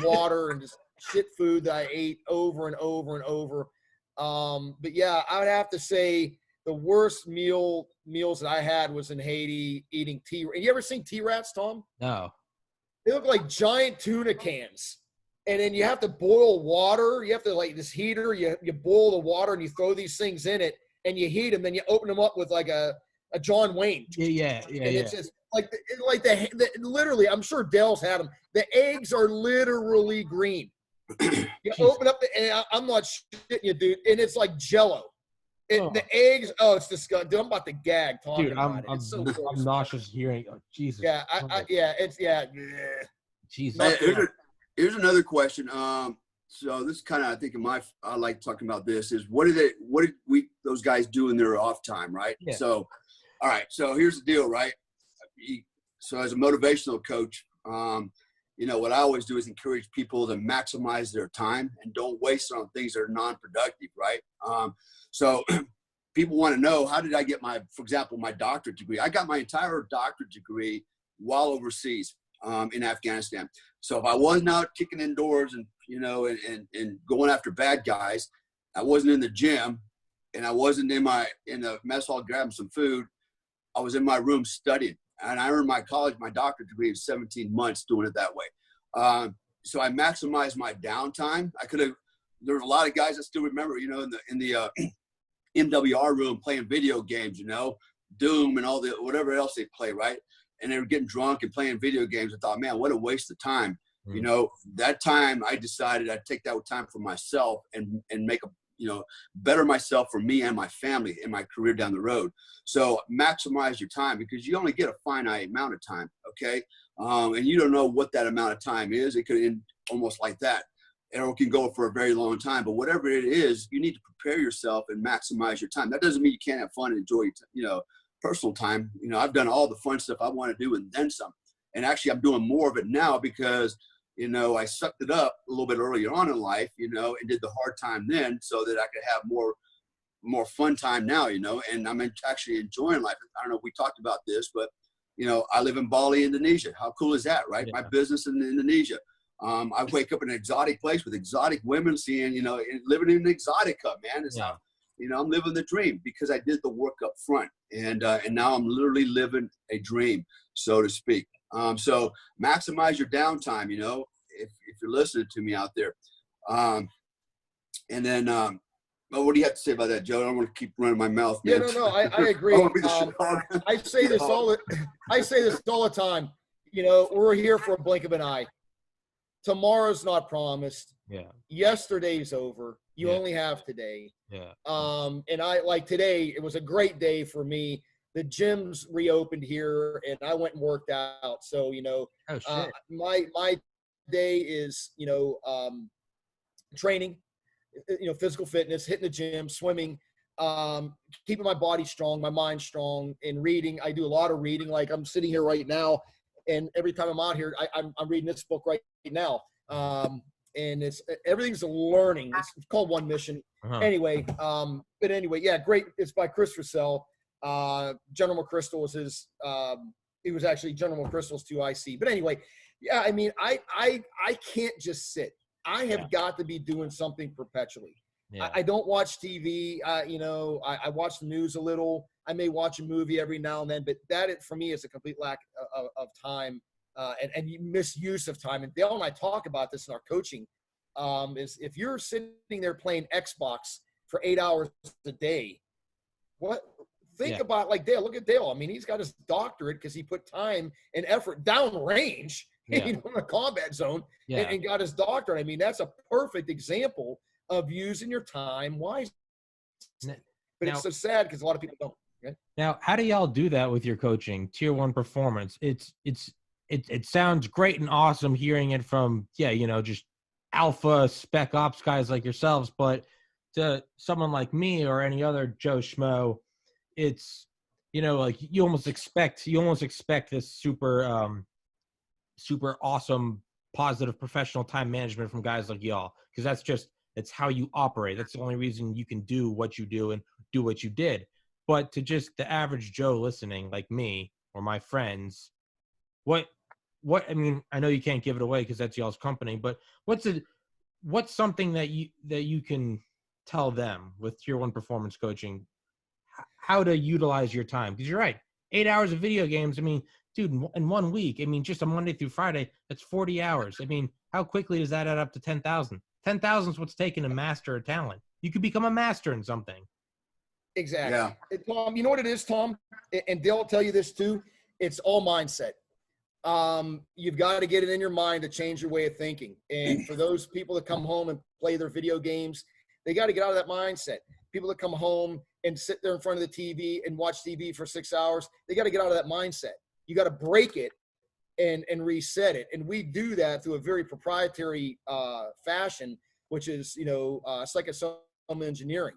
Speaker 2: water and just shit food that I ate over and over and over. But yeah, I would have to say the worst meals that I had was in Haiti eating T-rats. You ever seen T-rats, Tom?
Speaker 1: No.
Speaker 2: They look like giant tuna cans. And then you have to boil water. You have to, like, this heater, you boil the water and you throw these things in it and you heat them. Then you open them up with like a John Wayne.
Speaker 1: Yeah.
Speaker 2: It's just like literally, I'm sure Dale's had them. The eggs are literally green. You open up and I'm not shitting you, dude. And it's like Jello. The eggs, it's disgusting. Dude, I'm about to gag talking about it. It's so gross.
Speaker 1: I'm nauseous hearing. Oh, Jesus.
Speaker 2: Yeah,
Speaker 1: Jesus.
Speaker 3: Here's another question. So this is kind of, I think, I like talking about this is what did those guys do in their off time, right?
Speaker 1: Yeah.
Speaker 3: So, all right. So here's the deal, right? So as a motivational coach, what I always do is encourage people to maximize their time and don't waste it on things that are non-productive, right? So people want to know, how did I get for example, my doctorate degree? I got my entire doctorate degree while overseas in Afghanistan. So if I wasn't out kicking indoors and, and going after bad guys, I wasn't in the gym and I wasn't in the mess hall grabbing some food, I was in my room studying. And I earned my doctorate degree in 17 months doing it that way. So I maximized my downtime. There's a lot of guys I still remember, in the MWR room playing video games, Doom and all the whatever else they play, right? And they were getting drunk and playing video games. I thought, man, what a waste of time. That time I decided I'd take that time for myself and make better myself for me and my family in my career down the road. So maximize your time, because you only get a finite amount of time. Okay. And you don't know what that amount of time is. It could end almost like that. Or it can go for a very long time, but whatever it is, you need to prepare yourself and maximize your time. That doesn't mean you can't have fun and enjoy, personal time. I've done all the fun stuff I want to do and then some. And actually I'm doing more of it now because, I sucked it up a little bit earlier on in life, and did the hard time then so that I could have more fun time now, and I'm actually enjoying life. I don't know if we talked about this, but, I live in Bali, Indonesia. How cool is that, right? Yeah. My business in Indonesia. I wake up in an exotic place with exotic women, seeing, living in an exotica, man. It's I'm living the dream because I did the work up front, and now I'm literally living a dream, so to speak. So maximize your downtime, if you're listening to me out there. And then, what do you have to say about that, Joe? I don't want to keep running my mouth, man.
Speaker 2: Yeah, no, I agree. I say this all the time. We're here for a blink of an eye. Tomorrow's not promised.
Speaker 1: Yeah.
Speaker 2: Yesterday's over. You only have today.
Speaker 1: Yeah.
Speaker 2: And I like today, it was a great day for me. The gym's reopened here and I went and worked out. So, my day is, training, physical fitness, hitting the gym, swimming, keeping my body strong, my mind strong, and reading. I do a lot of reading. Like I'm sitting here right now, and every time I'm out here, I'm reading this book right now. And everything's a learning. It's called One Mission. Anyway, but anyway, yeah, great. It's by Chris Russell. General McChrystal was his. He was actually General McChrystal's 2IC. But anyway, yeah, I mean, I can't just sit. I have got to be doing something perpetually. Yeah. I don't watch TV. I watch the news a little. I may watch a movie every now and then, but that for me is a complete lack of time and misuse of time. And Dale and I talk about this in our coaching. Is if you're sitting there playing Xbox for 8 hours a day, think about like Dale. Look at Dale. I mean, he's got his doctorate because he put time and effort downrange in a combat zone and got his doctorate. I mean, that's a perfect example of using your time wisely. But it's so sad because a lot of people don't. Okay?
Speaker 1: Now, how do y'all do that with your coaching, Tier 1 performance? It sounds great and awesome hearing it from, just alpha spec ops guys like yourselves, but to someone like me or any other Joe Schmo, it's, like you almost expect this super awesome, positive professional time management from guys like y'all, because it's how you operate. That's the only reason you can do what you do and do what you did. But to just the average Joe listening, like me or my friends, what I mean, I know you can't give it away because that's y'all's company, but what's something that you can tell them with Tier 1 performance coaching, how to utilize your time? Because you're right, 8 hours of video games. I mean, dude, in 1 week, I mean, just a Monday through Friday, that's 40 hours. I mean, how quickly does that add up to 10,000? 10,000 is what's taken to master a talent. You could become a master in something.
Speaker 2: Exactly. Yeah. Tom, you know what it is, Tom? And Dale will tell you this too. It's all mindset. You've got to get it in your mind to change your way of thinking. And for those people that come home and play their video games, they got to get out of that mindset. People that come home and sit there in front of the TV and watch TV for 6 hours, they got to get out of that mindset. You got to break it and reset it. And we do that through a very proprietary fashion, which is, psychosocial engineering.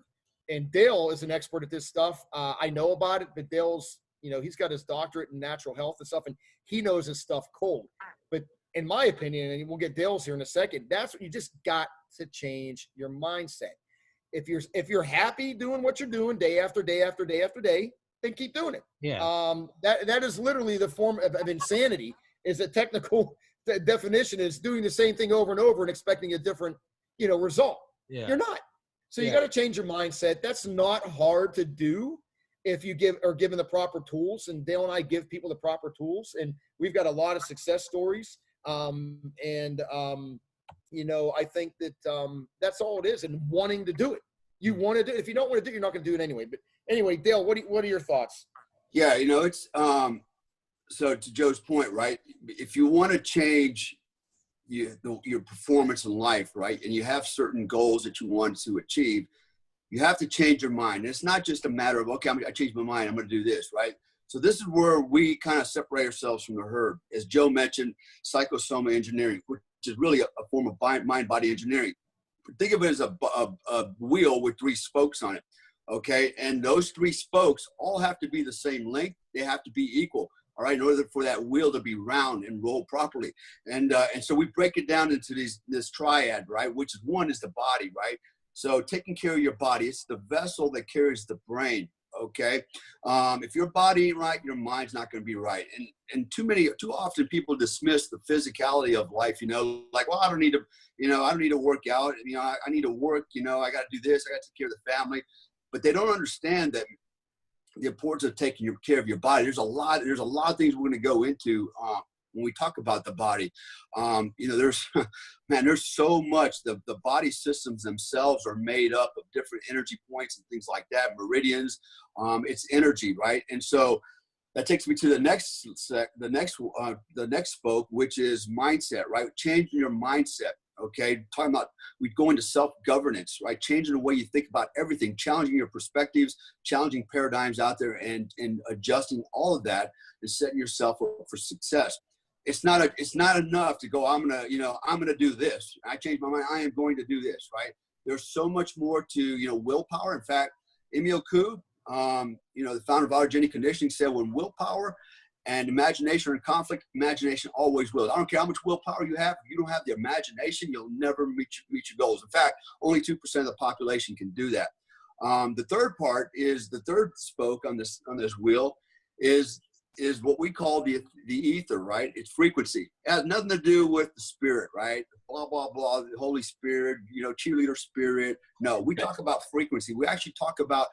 Speaker 2: And Dale is an expert at this stuff. I know about it, but Dale's, he's got his doctorate in natural health and stuff, and he knows his stuff cold. But in my opinion, and we'll get Dale's here in a second, that's what you just got to change your mindset. If you're happy doing what you're doing day after day after day after day, then keep doing it.
Speaker 1: Yeah.
Speaker 2: That is literally the form of insanity. Is a technical definition is doing the same thing over and over and expecting a different, result.
Speaker 1: Yeah.
Speaker 2: You're not. So you got to change your mindset. That's not hard to do if you are given the proper tools. And Dale and I give people the proper tools, and we've got a lot of success stories. I think that that's all it is, and wanting to do it. You want to do it. If you don't want to do it, you're not going to do it anyway. But anyway, Dale, what are your thoughts?
Speaker 3: Yeah, it's so to Joe's point, right? If you want to change your performance in life, right, and you have certain goals that you want to achieve, you have to change your mind. And it's not just a matter of, okay, I changed my mind, I'm going to do this, right? So this is where we kind of separate ourselves from the herd. As Joe mentioned, psychosoma engineering, which is really a form of mind-body engineering. Think of it as a wheel with 3 spokes on it, okay? And those 3 spokes all have to be the same length. They have to be equal. All right, in order for that wheel to be round and roll properly. And so we break it down into this triad, right? Which is one is the body, right? So taking care of your body, it's the vessel that carries the brain, okay? If your body ain't right, your mind's not going to be right. And too often people dismiss the physicality of life, like, well, I don't need to work out. I need to work, I got to do this. I got to take care of the family. But they don't understand that the importance of taking care of your body. There's a lot of things we're going to go into when we talk about the body. There's so much. The body systems themselves are made up of different energy points and things like that, meridians. It's energy, right? And so that takes me to the next spoke, which is mindset, right? Changing your mindset. Okay, talking about we go into self-governance, right? Changing the way you think about everything, challenging your perspectives, challenging paradigms out there, and adjusting all of that and setting yourself up for success. It's not enough to go, I'm gonna do this. I changed my mind. I am going to do this, right? There's so much more to willpower. In fact, Emil Koo, the founder of autogenic conditioning, said when willpower and imagination are in conflict, imagination always will. I don't care how much willpower you have. If you don't have the imagination, you'll never meet your goals. In fact, only 2% of the population can do that. The third part is the third spoke on this wheel is what we call the ether, right? It's frequency. It has nothing to do with the spirit, right? Blah, blah, blah, the Holy Spirit, cheerleader spirit. No, we talk about frequency. We actually talk about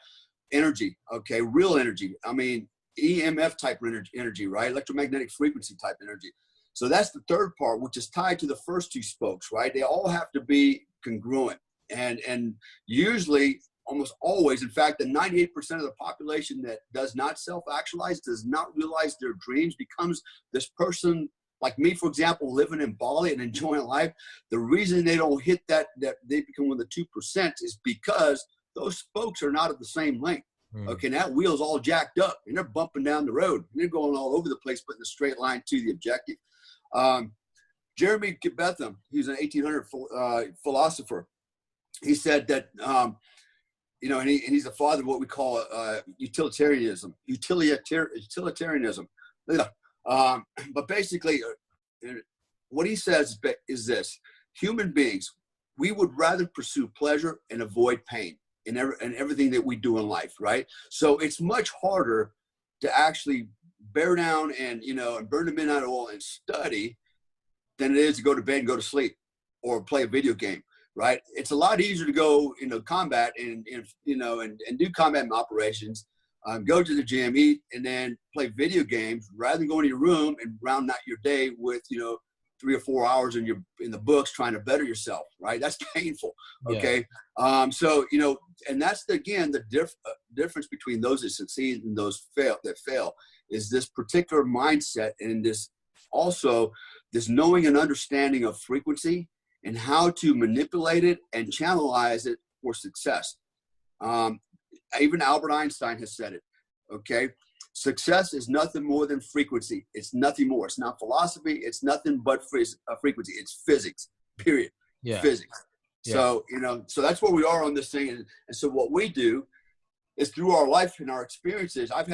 Speaker 3: energy, okay? Real energy. I mean, EMF type energy, right? Electromagnetic frequency type energy. So that's the third part, which is tied to the first two spokes, right? They all have to be congruent. And usually, almost always, in fact, the 98% of the population that does not self-actualize, does not realize their dreams, becomes this person like me, for example, living in Bali and enjoying life. The reason they don't hit that they become one of the 2% is because those spokes are not at the same length. Okay, and that wheel's all jacked up and they're bumping down the road and they're going all over the place, but in a straight line to the objective. Jeremy Betham, he's an 1800 philosopher. He said that, and he's the father of what we call utilitarianism. But basically, what he says is this: human beings, we would rather pursue pleasure and avoid pain in everything that we do in life, right? So it's much harder to actually bear down and burn the midnight oil and study than it is to go to bed and go to sleep or play a video game, right? It's a lot easier to go combat and do combat operations, go to the gym, eat, and then play video games rather than going to your room and round out your day with 3 or 4 hours in the books trying to better yourself, right? That's painful. Okay. Yeah. And that's the difference between those that succeed and those that fail is this particular mindset and this knowing and understanding of frequency and how to manipulate it and channelize it for success. Even Albert Einstein has said it. Okay. Success is nothing more than frequency. It's nothing more. It's not philosophy. It's nothing but frequency. It's physics, period. Yeah. Physics. Yeah. So, so that's where we are on this thing. And so what we do is through our life and our experiences, I've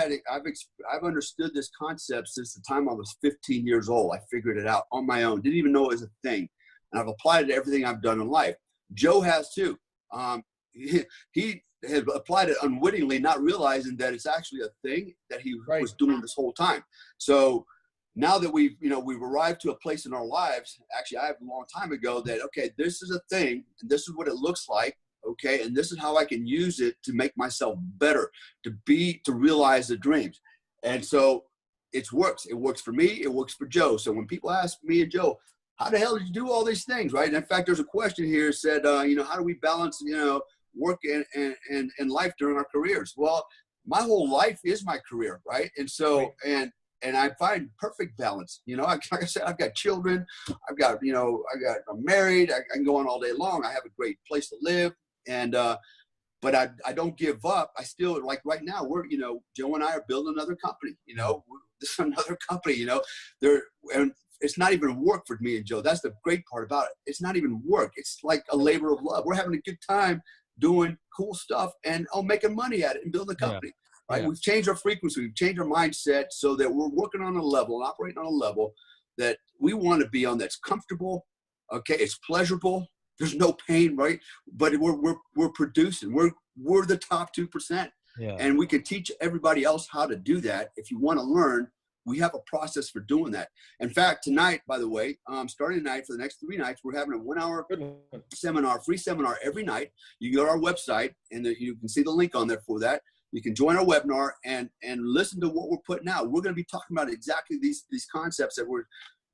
Speaker 3: understood this concept since the time I was 15 years old. I figured it out on my own. Didn't even know it was a thing. And I've applied it to everything I've done in life. Joe has too. He has applied it unwittingly, not realizing that it's actually a thing that he was doing this whole time. So now that we've arrived to a place in our lives, actually I have a long time ago that, okay, this is a thing and this is what it looks like. Okay. And this is how I can use it to make myself better, to realize the dreams. And so it works. It works for me. It works for Joe. So when people ask me and Joe, how the hell did you do all these things? Right. And in fact, there's a question here said, how do we balance, work and life during our careers? Well, my whole life is my career, right? And so, and I find perfect balance. Like I said, I've got children. I'm married. I can go on all day long. I have a great place to live, and but I don't give up. I still, like right now, we're Joe and I are building another company. This is another company. And it's not even work for me and Joe. That's the great part about it. It's not even work. It's like a labor of love. We're having a good time doing cool stuff and making money at it and building a company. Yeah. Right? Yeah. We've changed our frequency. We've changed our mindset so that we're working on a level and operating on a level that we want to be on. That's comfortable. Okay. It's pleasurable. There's no pain, right? But we're producing. We're the top 2%. Yeah. And we can teach everybody else how to do that. If you want to learn, we have a process for doing that. In fact, tonight, by the way, starting tonight for the next 3 nights, we're having a 1-hour seminar, free seminar every night. You go to our website and you can see the link on there for that. You can join our webinar and listen to what we're putting out. We're going to be talking about exactly these concepts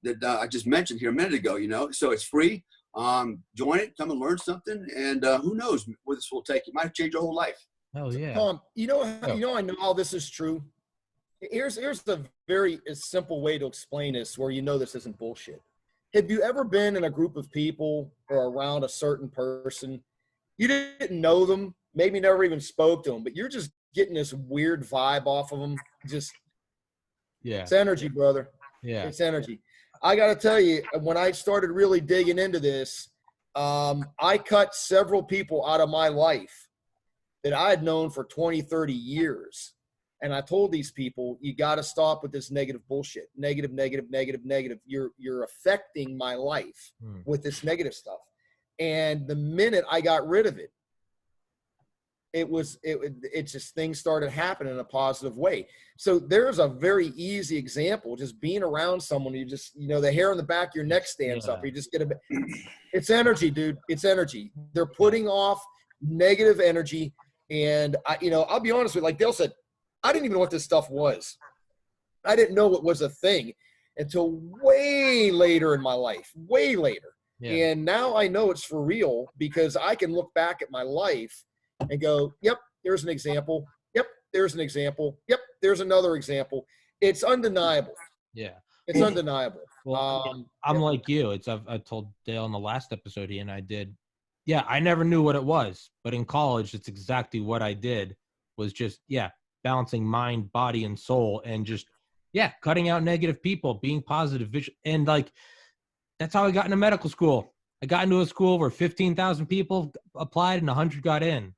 Speaker 3: that I just mentioned here a minute ago. So it's free. Join it, come and learn something, and who knows where this will take you. Might change your whole life.
Speaker 1: Oh yeah.
Speaker 2: Tom, I know all this is true. Here's the very simple way to explain this where this isn't bullshit. Have you ever been in a group of people or around a certain person? You didn't know them, maybe never even spoke to them, but you're just getting this weird vibe off of them. It's energy, brother. Yeah. It's energy. I got to tell you, when I started really digging into this, I cut several people out of my life that I had known for 20, 30 years. And I told these people, you got to stop with this negative bullshit. Negative, negative, negative, negative. You're affecting my life with this negative stuff. And the minute I got rid of it, it just things started happening in a positive way. So there's a very easy example, just being around someone, you just, the hair on the back of your neck stands up. You just get it's energy, dude. It's energy. They're putting off negative energy. And I'll be honest with you, like Dale said, I didn't even know what this stuff was. I didn't know it was a thing until way later in my life, way later. Yeah. And now I know it's for real because I can look back at my life and go, yep, there's an example. Yep, there's an example. Yep, there's another example. It's undeniable.
Speaker 1: Yeah.
Speaker 2: It's undeniable.
Speaker 1: Well, I'm like you. I told Dale in the last episode he and I did. Yeah, I never knew what it was. But in college, it's exactly what I did was just, balancing mind, body, and soul, and just, cutting out negative people, being positive. And, that's how I got into medical school. I got into a school where 15,000 people applied and 100 got in.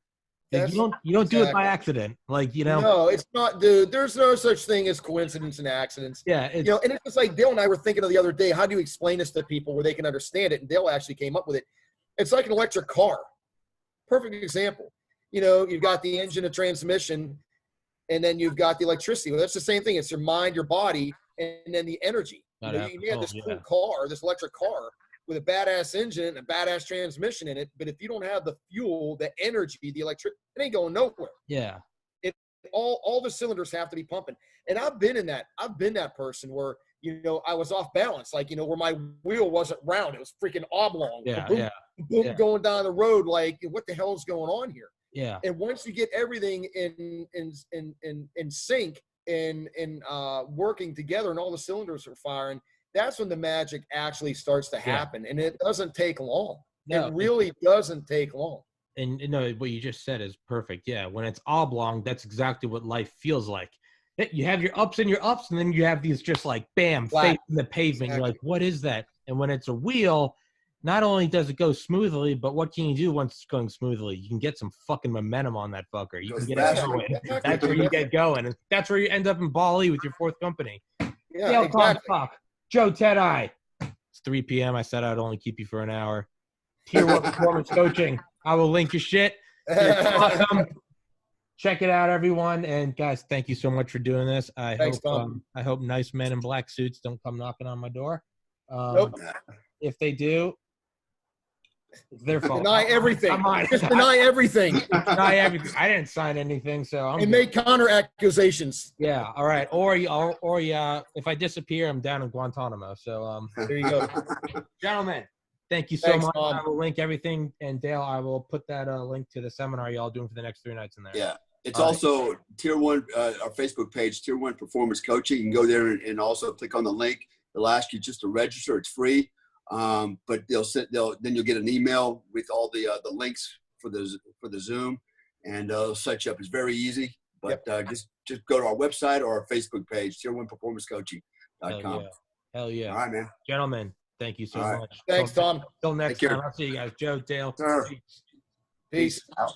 Speaker 1: Like, you don't do it by accident.
Speaker 2: No, it's not, dude. There's no such thing as coincidence and accidents.
Speaker 1: Yeah.
Speaker 2: And it's just like Dale and I were thinking of the other day, how do you explain this to people where they can understand it? And Dale actually came up with it. It's like an electric car. Perfect example. You've got the engine, a transmission, and then you've got the electricity. Well, that's the same thing. It's your mind, your body, and then the energy. You can have this cool car, this electric car with a badass engine and a badass transmission in it. But if you don't have the fuel, the energy, the electric, it ain't going nowhere.
Speaker 1: Yeah.
Speaker 2: All the cylinders have to be pumping. And I've been that person where, I was off balance, where my wheel wasn't round. It was freaking oblong. Boom, going down the road. Like, what the hell is going on here?
Speaker 1: Yeah.
Speaker 2: And once you get everything in sync and working together and all the cylinders are firing, that's when the magic actually starts to happen. And it doesn't take long. No, it really doesn't take long.
Speaker 1: And what you just said is perfect. Yeah. When it's oblong, that's exactly what life feels like. You have your ups, and then you have these just like, bam, face in the pavement. Exactly. You're like, what is that? And when it's a wheel, not only does it go smoothly, but what can you do once it's going smoothly? You can get some fucking momentum on that fucker. You can get it going. That's where you get going. And that's where you end up in Bali with your fourth company.
Speaker 2: Yeah, exactly.
Speaker 1: Joe Ted-Eye. It's 3 p.m. I said I'd only keep you for an hour. Tier 1 performance coaching. I will link your shit. It's awesome. Check it out, everyone. And guys, thank you so much for doing this. I hope nice men in black suits don't come knocking on my door.
Speaker 2: Nope.
Speaker 1: If they do, it's their fault.
Speaker 2: Deny everything. Just deny everything.
Speaker 1: Deny everything. I didn't sign anything, so I'm.
Speaker 2: And make counter accusations.
Speaker 1: Yeah. All right. Or if I disappear, I'm down in Guantanamo. So
Speaker 2: there you go,
Speaker 1: gentlemen. Thank you so much. Tom. I will link everything, and Dale, I will put that link to the seminar y'all doing for the next 3 nights in there.
Speaker 3: Yeah. It's also Tier 1, our Facebook page, Tier 1 Performance Coaching. You can go there and also click on the link. They'll ask you just to register. It's free. But then you'll get an email with all the links for the Zoom, and set you up. It's very easy. But just go to our website or our Facebook page, tier1performancecoaching.com.
Speaker 1: Hell yeah.
Speaker 3: All right, man.
Speaker 1: Gentlemen, thank you so much.
Speaker 2: Thanks, Tom.
Speaker 1: Till next time. I'll see you guys. Joe, Dale.
Speaker 3: Sure.
Speaker 2: Peace.
Speaker 3: Out.